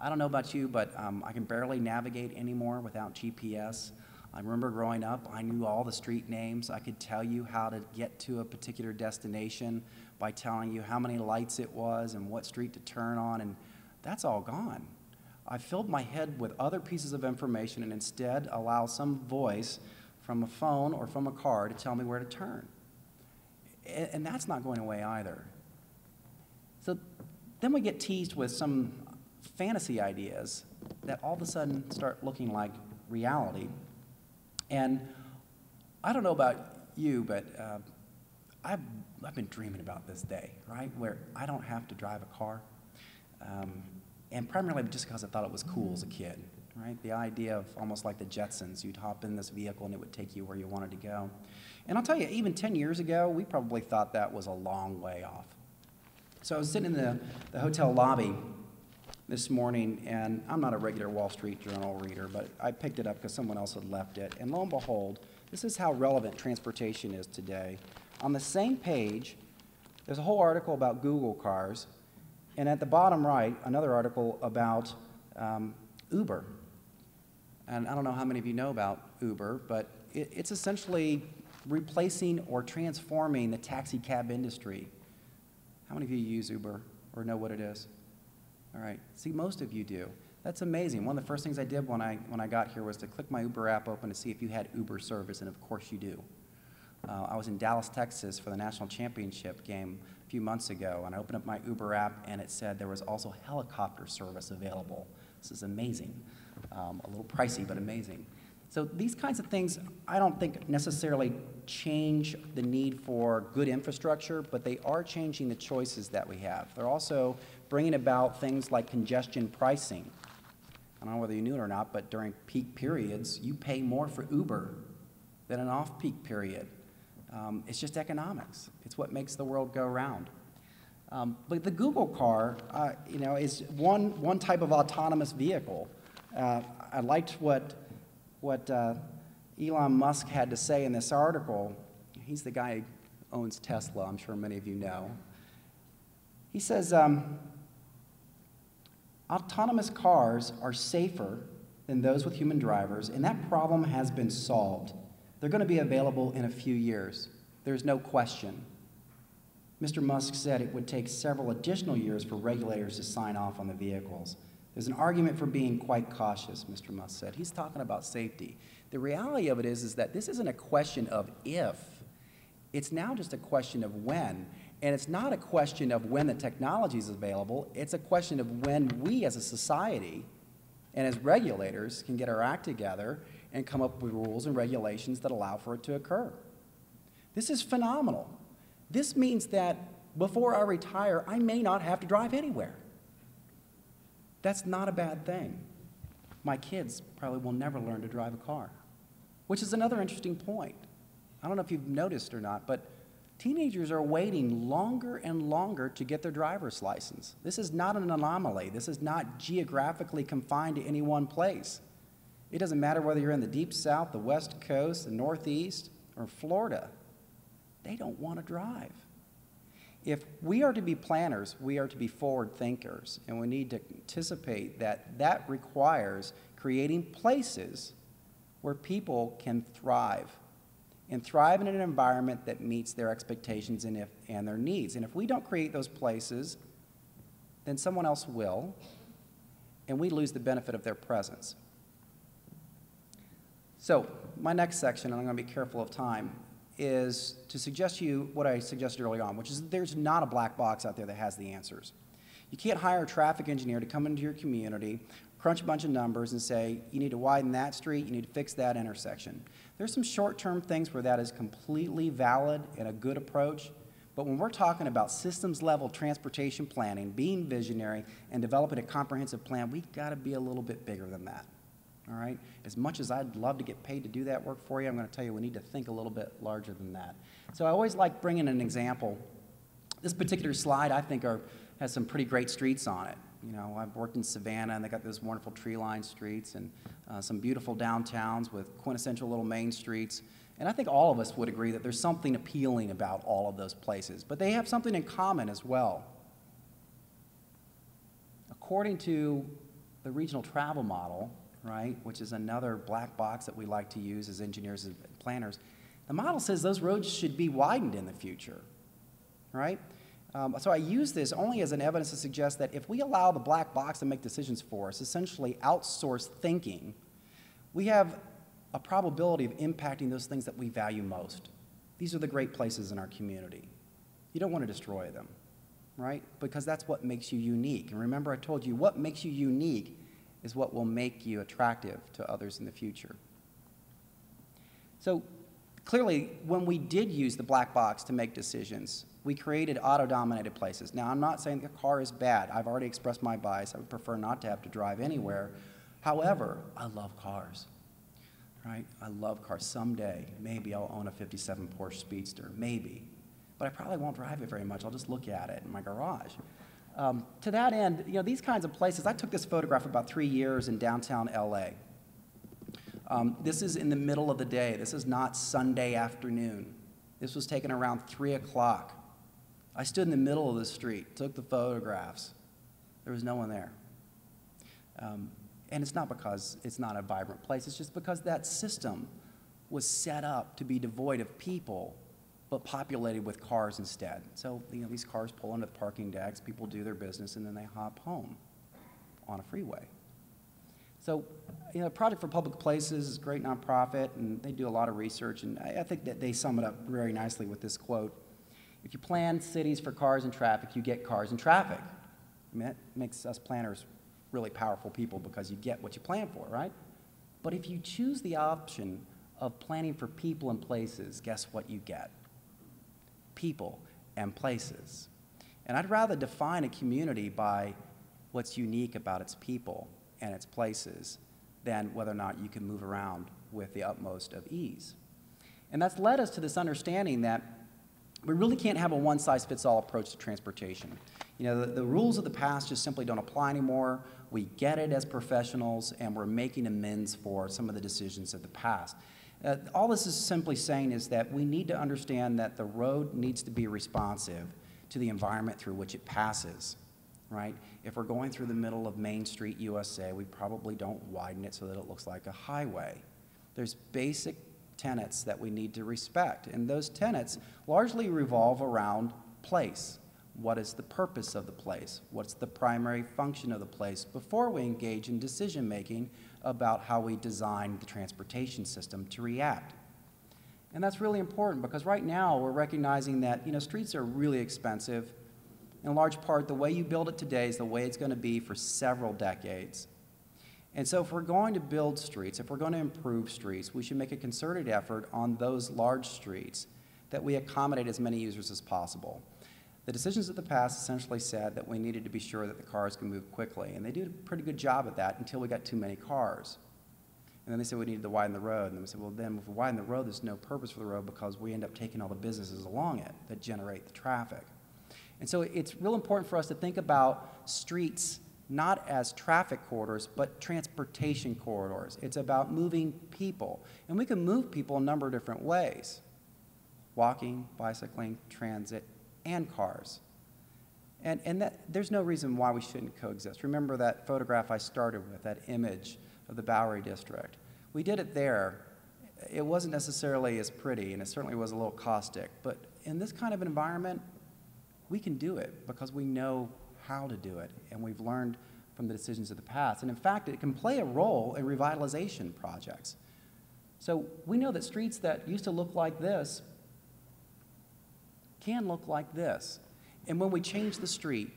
I don't know about you, but I can barely navigate anymore without GPS. I remember growing up, I knew all the street names. I could tell you how to get to a particular destination by telling you how many lights it was and what street to turn on, and that's all gone. I filled my head with other pieces of information and instead allow some voice from a phone or from a car to tell me where to turn. And that's not going away either. So then we get teased with some fantasy ideas that all of a sudden start looking like reality. And I don't know about you, but I've been dreaming about this day, right, where I don't have to drive a car. And primarily just because I thought it was cool as a kid, right? The idea of almost like the Jetsons, you'd hop in this vehicle and it would take you where you wanted to go. And I'll tell you, even 10 years ago, we probably thought that was a long way off. So I was sitting in the hotel lobby this morning, and I'm not a regular Wall Street Journal reader, but I picked it up because someone else had left it. And lo and behold, this is how relevant transportation is today. On the same page, there's a whole article about Google cars, and at the bottom right, another article about Uber. And I don't know how many of you know about Uber, but it's essentially replacing or transforming the taxi cab industry. How many of you use Uber or know what it is? All right, see, most of you do. That's amazing. One of the first things I did when I got here was to click my Uber app open to see if you had Uber service, and of course you do. I was in Dallas, Texas for the national championship game a few months ago, and I opened up my Uber app, and it said there was also helicopter service available. This is amazing. A little pricey, but amazing. So these kinds of things I don't think necessarily change the need for good infrastructure, but they are changing the choices that we have. They're also bringing about things like congestion pricing. I don't know whether you knew it or not, but during peak periods, you pay more for Uber than an off-peak period. It's just economics. It's what makes the world go round. But the Google car, you know, is one type of autonomous vehicle. I liked what Elon Musk had to say in this article. He's the guy who owns Tesla, I'm sure many of you know. He says, autonomous cars are safer than those with human drivers, and that problem has been solved. They're going to be available in a few years. There's no question. Mr. Musk said it would take several additional years for regulators to sign off on the vehicles. There's an argument for being quite cautious, Mr. Musk said. He's talking about safety. The reality of it is that this isn't a question of if. It's now just a question of when. And it's not a question of when the technology is available. It's a question of when we as a society and as regulators can get our act together and come up with rules and regulations that allow for it to occur. This is phenomenal. This means that before I retire, I may not have to drive anywhere. That's not a bad thing. My kids probably will never learn to drive a car, which is another interesting point. I don't know if you've noticed or not, but teenagers are waiting longer and longer to get their driver's license. This is not an anomaly. This is not geographically confined to any one place. It doesn't matter whether you're in the deep south, the west coast, the northeast, or Florida. They don't want to drive. If we are to be planners, we are to be forward thinkers, and we need to anticipate that that requires creating places where people can thrive, and thrive in an environment that meets their expectations and their needs. And if we don't create those places, then someone else will, and we lose the benefit of their presence. So my next section, and I'm going to be careful of time, is to suggest to you what I suggested early on, which is that there's not a black box out there that has the answers. You can't hire a traffic engineer to come into your community, crunch a bunch of numbers and say, you need to widen that street, you need to fix that intersection. There's some short-term things where that is completely valid and a good approach, but when we're talking about systems-level transportation planning, being visionary, and developing a comprehensive plan, we've got to be a little bit bigger than that. All right? As much as I'd love to get paid to do that work for you, I'm going to tell you we need to think a little bit larger than that. So I always like bringing an example. This particular slide, I think, has some pretty great streets on it. You know, I've worked in Savannah, and they got those wonderful tree-lined streets and some beautiful downtowns with quintessential little main streets. And I think all of us would agree that there's something appealing about all of those places. But they have something in common as well. According to the regional travel model, right, which is another black box that we like to use as engineers and planners, the model says those roads should be widened in the future, right? So I use this only as an evidence to suggest that if we allow the black box to make decisions for us, essentially outsource thinking, we have a probability of impacting those things that we value most. These are the great places in our community. You don't want to destroy them, right? Because that's what makes you unique. And remember, I told you what makes you unique is what will make you attractive to others in the future. So clearly, when we did use the black box to make decisions, we created auto-dominated places. Now, I'm not saying the car is bad. I've already expressed my bias. I would prefer not to have to drive anywhere. However, I love cars, right? I love cars. Someday, maybe I'll own a 57 Porsche Speedster, maybe. But I probably won't drive it very much. I'll just look at it in my garage. To that end, you know, these kinds of places, I took this photograph for about 3 years in downtown LA. This is in the middle of the day. This is not Sunday afternoon. This was taken around 3 o'clock. I stood in the middle of the street, took the photographs. There was no one there. And it's not because it's not a vibrant place. It's just because that system was set up to be devoid of people, but populated with cars instead. So, you know, these cars pull into the parking decks, people do their business, and then they hop home on a freeway. So, you know, Project for Public Places is a great nonprofit, and they do a lot of research, and I think that they sum it up very nicely with this quote. If you plan cities for cars and traffic, you get cars and traffic. I mean, that makes us planners really powerful people because you get what you plan for, right? But if you choose the option of planning for people and places, guess what you get? People and places. And I'd rather define a community by what's unique about its people and its places than whether or not you can move around with the utmost of ease. And that's led us to this understanding that we really can't have a one-size-fits-all approach to transportation. You know, the rules of the past just simply don't apply anymore. We get it as professionals, and we're making amends for some of the decisions of the past. All this is simply saying is that we need to understand that the road needs to be responsive to the environment through which it passes, right? If we're going through the middle of Main Street, USA, we probably don't widen it so that it looks like a highway. There's basic tenets that we need to respect, and those tenets largely revolve around place. What is the purpose of the place? What's the primary function of the place before we engage in decision-making about how we design the transportation system to react? And that's really important because right now we're recognizing that, you know, streets are really expensive. In large part, the way you build it today is the way it's going to be for several decades. And so if we're going to build streets, if we're going to improve streets, we should make a concerted effort on those large streets that we accommodate as many users as possible. The decisions of the past essentially said that we needed to be sure that the cars can move quickly, and they did a pretty good job at that until we got too many cars. And then they said we needed to widen the road, and then we said, well, then if we widen the road, there's no purpose for the road because we end up taking all the businesses along it that generate the traffic. And so it's real important for us to think about streets not as traffic corridors, but transportation corridors. It's about moving people. And we can move people a number of different ways: walking, bicycling, transit, and cars. And there's no reason why we shouldn't coexist. Remember that photograph I started with, that image of the Bowery District. We did it there. It wasn't necessarily as pretty, and it certainly was a little caustic. But in this kind of an environment, we can do it because we know how to do it, and we've learned from the decisions of the past. And in fact, it can play a role in revitalization projects. So we know that streets that used to look like this can look like this. And when we change the street,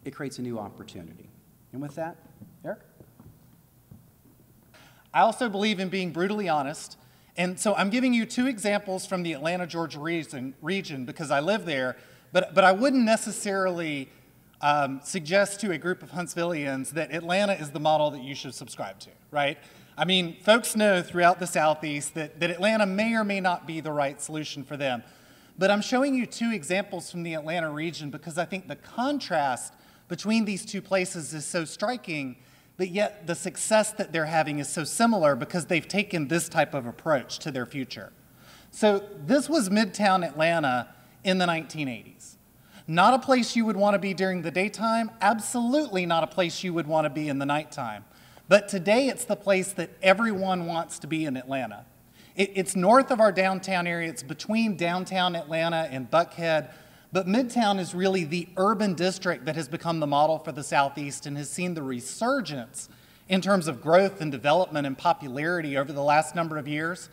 it creates a new opportunity. And with that, Eric? I also believe in being brutally honest. And so I'm giving you two examples from the Atlanta, Georgia region because I live there, but I wouldn't necessarily suggest to a group of Huntsvillians that Atlanta is the model that you should subscribe to, right? I mean, folks know throughout the Southeast that Atlanta may or may not be the right solution for them. But I'm showing you two examples from the Atlanta region because I think the contrast between these two places is so striking, but yet the success that they're having is so similar because they've taken this type of approach to their future. So this was Midtown Atlanta in the 1980s. Not a place you would want to be during the daytime, absolutely not a place you would want to be in the nighttime. But today it's the place that everyone wants to be in Atlanta. It's north of our downtown area, it's between downtown Atlanta and Buckhead, but Midtown is really the urban district that has become the model for the Southeast and has seen the resurgence in terms of growth and development and popularity over the last number of years.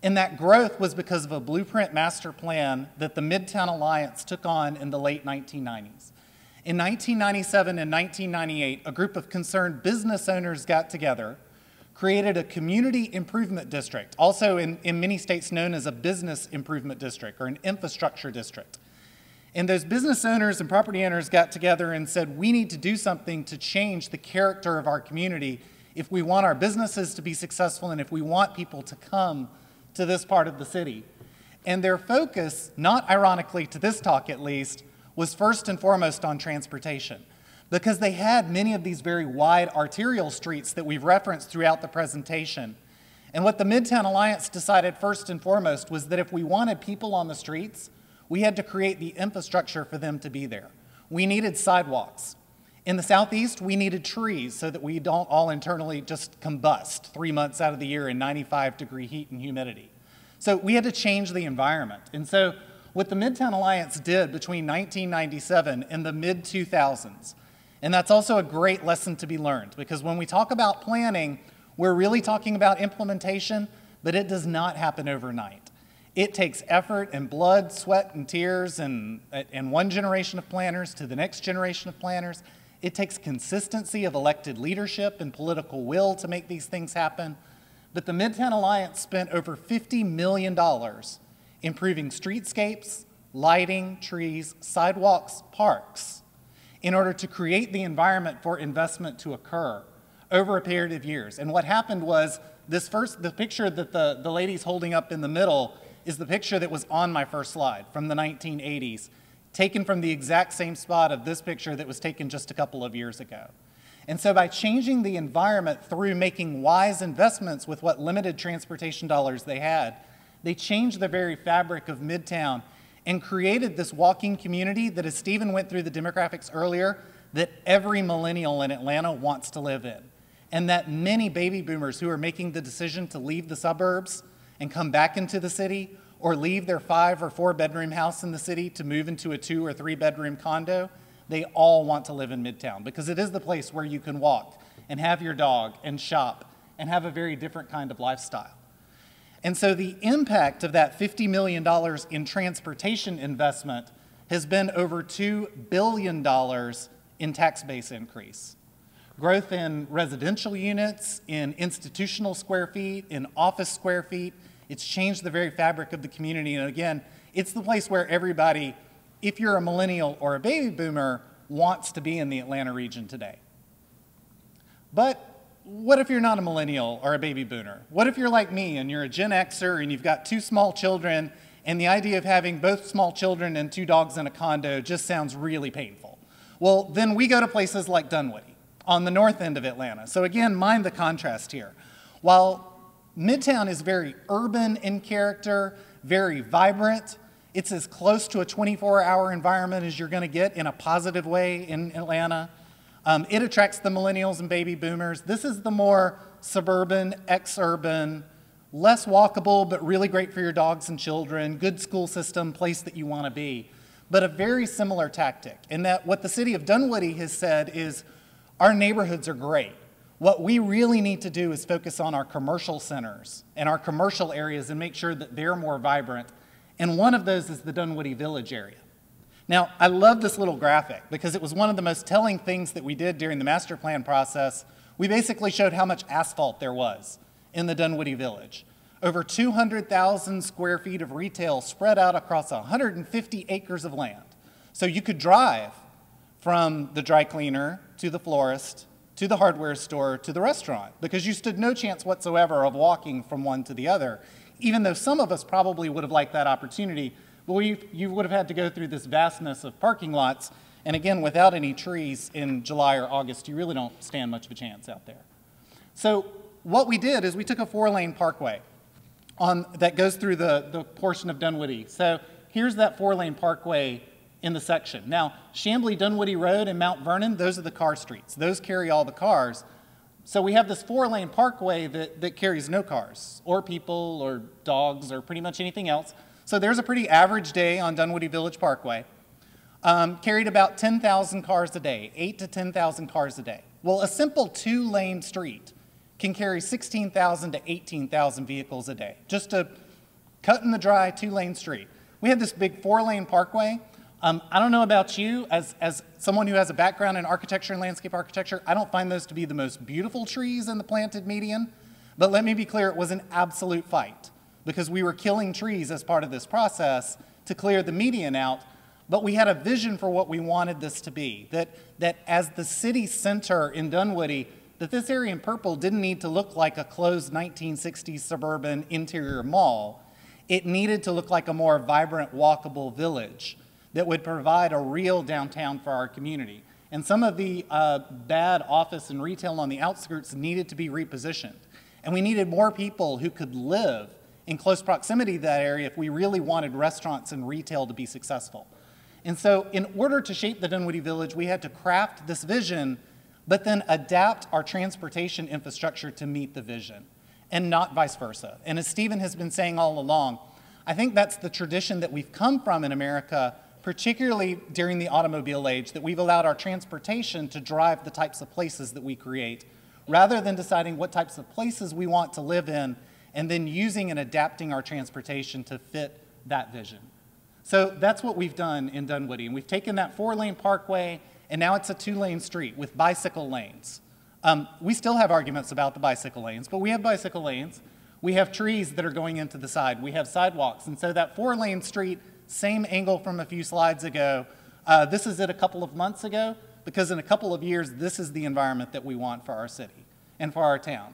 And that growth was because of a blueprint master plan that the Midtown Alliance took on in the late 1990s. In 1997 and 1998, a group of concerned business owners got together, created a community improvement district, also in many states known as a business improvement district or an infrastructure district. And those business owners and property owners got together and said, we need to do something to change the character of our community if we want our businesses to be successful and if we want people to come to this part of the city. And their focus, not ironically to this talk at least, was first and foremost on transportation, because they had many of these very wide arterial streets that we've referenced throughout the presentation. And what the Midtown Alliance decided first and foremost was that if we wanted people on the streets, we had to create the infrastructure for them to be there. We needed sidewalks. In the Southeast, we needed trees so that we don't all internally just combust 3 months out of the year in 95-degree heat and humidity. So we had to change the environment. And so what the Midtown Alliance did between 1997 and the mid-2000s, and that's also a great lesson to be learned, because when we talk about planning, we're really talking about implementation, but it does not happen overnight. It takes effort and blood, sweat, and tears, and one generation of planners to the next generation of planners. It takes consistency of elected leadership and political will to make these things happen. But the Midtown Alliance spent over $50 million improving streetscapes, lighting, trees, sidewalks, parks, in order to create the environment for investment to occur over a period of years. And what happened was the picture that the lady's holding up in the middle is the picture that was on my first slide from the 1980s, taken from the exact same spot of this picture that was taken just a couple of years ago. And so by changing the environment through making wise investments with what limited transportation dollars they had, they changed the very fabric of Midtown and created this walking community that, as Stephen went through the demographics earlier, that every millennial in Atlanta wants to live in. And that many baby boomers who are making the decision to leave the suburbs and come back into the city, or leave their 5 or 4 bedroom house in the city to move into a 2 or 3 bedroom condo, they all want to live in Midtown because it is the place where you can walk and have your dog and shop and have a very different kind of lifestyle. And so the impact of that $50 million in transportation investment has been over $2 billion in tax base increase. Growth in residential units, in institutional square feet, in office square feet. It's changed the very fabric of the community. And again, it's the place where everybody, if you're a millennial or a baby boomer, wants to be in the Atlanta region today. But what if you're not a millennial or a baby boomer? What if you're like me and you're a Gen Xer and you've got 2 small children and the idea of having both small children and 2 dogs in a condo just sounds really painful? Well, then we go to places like Dunwoody on the north end of Atlanta. So again, mind the contrast here. While Midtown is very urban in character, very vibrant, it's as close to a 24-hour environment as you're going to get in a positive way in Atlanta. It attracts the millennials and baby boomers. This is the more suburban, ex-urban, less walkable, but really great for your dogs and children, good school system, place that you want to be. But a very similar tactic in that what the city of Dunwoody has said is our neighborhoods are great. What we really need to do is focus on our commercial centers and our commercial areas and make sure that they're more vibrant. And one of those is the Dunwoody Village area. Now, I love this little graphic because it was one of the most telling things that we did during the master plan process. We basically showed how much asphalt there was in the Dunwoody Village. Over 200,000 square feet of retail spread out across 150 acres of land. So you could drive from the dry cleaner to the florist, to the hardware store, to the restaurant, because you stood no chance whatsoever of walking from one to the other, even though some of us probably would have liked that opportunity, but you would have had to go through this vastness of parking lots, and again, without any trees in July or August, you really don't stand much of a chance out there. So what we did is we took a 4-lane parkway that goes through the portion of Dunwoody. So here's that 4-lane parkway in the section. Now, Chamblee, Dunwoody Road, and Mount Vernon, those are the car streets. Those carry all the cars. So we have this 4-lane parkway that carries no cars, or people, or dogs, or pretty much anything else. So there's a pretty average day on Dunwoody Village Parkway. Carried about 10,000 cars a day, 8 to 10,000 cars a day. Well, a simple 2-lane street can carry 16,000 to 18,000 vehicles a day. Just a cut in the dry 2-lane street. We have this big 4-lane parkway. I don't know about you, as someone who has a background in architecture and landscape architecture, I don't find those to be the most beautiful trees in the planted median, but let me be clear, it was an absolute fight because we were killing trees as part of this process to clear the median out, but we had a vision for what we wanted this to be, that as the city center in Dunwoody, that this area in purple didn't need to look like a closed 1960s suburban interior mall. It needed to look like a more vibrant, walkable village that would provide a real downtown for our community. And some of the bad office and retail on the outskirts needed to be repositioned. And we needed more people who could live in close proximity to that area if we really wanted restaurants and retail to be successful. And so in order to shape the Dunwoody Village, we had to craft this vision, but then adapt our transportation infrastructure to meet the vision, and not vice versa. And as Stephen has been saying all along, I think that's the tradition that we've come from in America, particularly during the automobile age, that we've allowed our transportation to drive the types of places that we create, rather than deciding what types of places we want to live in, and then using and adapting our transportation to fit that vision. So that's what we've done in Dunwoody, and we've taken that 4-lane parkway, and now it's a 2-lane street with bicycle lanes. We still have arguments about the bicycle lanes, but we have bicycle lanes. We have trees that are going into the side. We have sidewalks, and so that 4-lane street, same angle from a few slides ago. This is it a couple of months ago, because in a couple of years, this is the environment that we want for our city and for our town.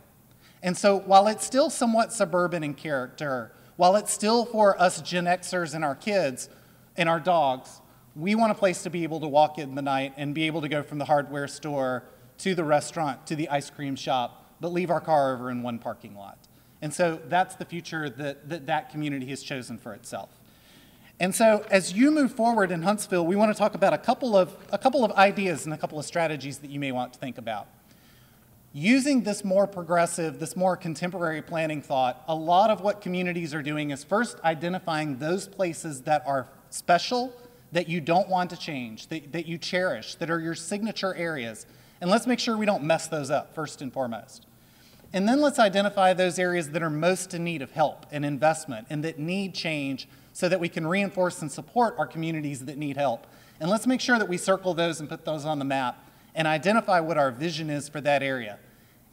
And so while it's still somewhat suburban in character, while it's still for us Gen Xers and our kids and our dogs, we want a place to be able to walk in the night and be able to go from the hardware store to the restaurant to the ice cream shop, but leave our car over in one parking lot. And so that's the future that community has chosen for itself. And so as you move forward in Huntsville, we want to talk about a couple of ideas and a couple of strategies that you may want to think about. Using this more progressive, this more contemporary planning thought, a lot of what communities are doing is first identifying those places that are special, that you don't want to change, that you cherish, that are your signature areas. And let's make sure we don't mess those up first and foremost. And then let's identify those areas that are most in need of help and investment and that need change so that we can reinforce and support our communities that need help. And let's make sure that we circle those and put those on the map and identify what our vision is for that area.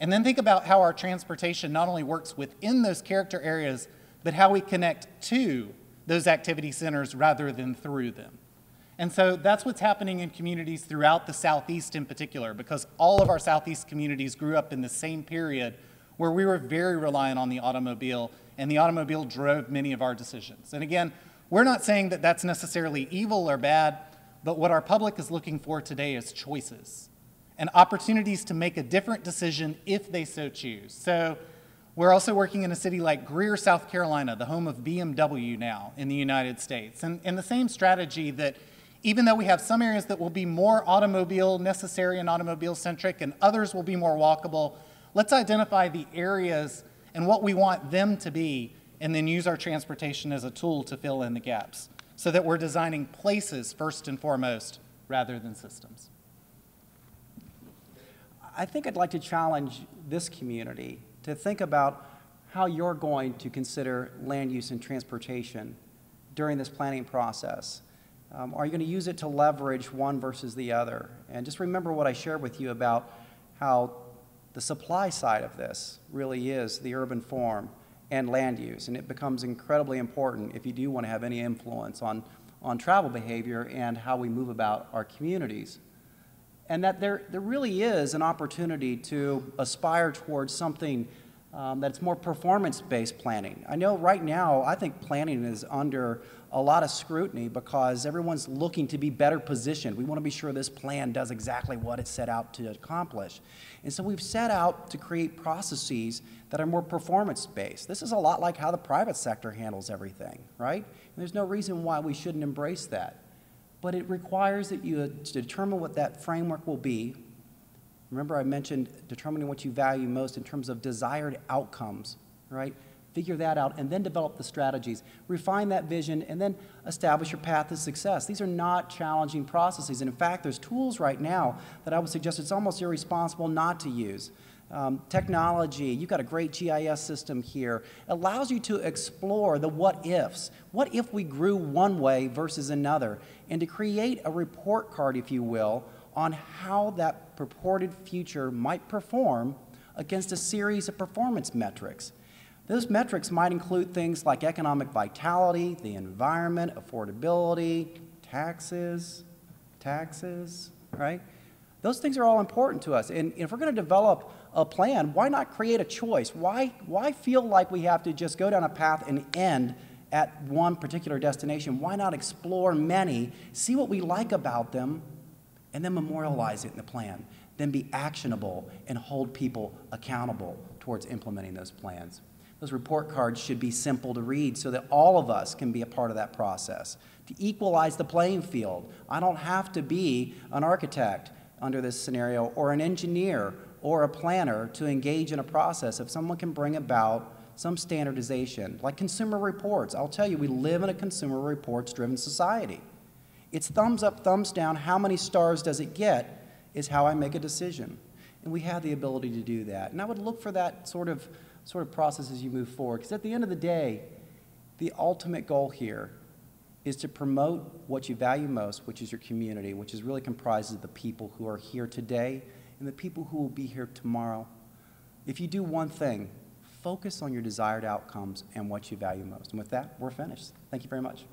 And then think about how our transportation not only works within those character areas, but how we connect to those activity centers rather than through them. And so that's what's happening in communities throughout the Southeast in particular, because all of our Southeast communities grew up in the same period where we were very reliant on the automobile, and the automobile drove many of our decisions. And again, we're not saying that that's necessarily evil or bad, but what our public is looking for today is choices and opportunities to make a different decision if they so choose. So we're also working in a city like Greer, South Carolina, the home of BMW now in the United States. And the same strategy that even though we have some areas that will be more automobile necessary and automobile centric and others will be more walkable, let's identify the areas and what we want them to be and then use our transportation as a tool to fill in the gaps so that we're designing places first and foremost rather than systems. I think I'd like to challenge this community to think about how you're going to consider land use and transportation during this planning process. Are you going to use it to leverage one versus the other? And just remember what I shared with you about how the supply side of this really is the urban form and land use, and it becomes incredibly important if you do want to have any influence on travel behavior and how we move about our communities. And that there really is an opportunity to aspire towards something that's more performance-based planning. I know right now, I think planning is under a lot of scrutiny because everyone's looking to be better positioned. We want to be sure this plan does exactly what it set out to accomplish. And so we've set out to create processes that are more performance-based. This is a lot like how the private sector handles everything, right? And there's no reason why we shouldn't embrace that. But it requires that you determine what that framework will be. Remember, I mentioned determining what you value most in terms of desired outcomes, right? Figure that out and then develop the strategies. Refine that vision and then establish your path to success. These are not challenging processes. And in fact, there's tools right now that I would suggest it's almost irresponsible not to use. Technology, you've got a great GIS system here, allows you to explore the what ifs. What if we grew one way versus another? And to create a report card, if you will, on how that purported future might perform against a series of performance metrics. Those metrics might include things like economic vitality, the environment, affordability, taxes, right? Those things are all important to us. And if we're going to develop a plan, why not create a choice? Why feel like we have to just go down a path and end at one particular destination? Why not explore many, see what we like about them, and then memorialize it in the plan, then be actionable and hold people accountable towards implementing those plans. Those report cards should be simple to read so that all of us can be a part of that process. To equalize the playing field, I don't have to be an architect under this scenario or an engineer or a planner to engage in a process. If someone can bring about some standardization, like consumer reports. I'll tell you, we live in a consumer reports-driven society. It's thumbs up, thumbs down, how many stars does it get is how I make a decision. And we have the ability to do that. And I would look for that sort of process as you move forward, because at the end of the day, the ultimate goal here is to promote what you value most, which is your community, which is really comprised of the people who are here today and the people who will be here tomorrow. If you do one thing, focus on your desired outcomes and what you value most. And with that, we're finished. Thank you very much.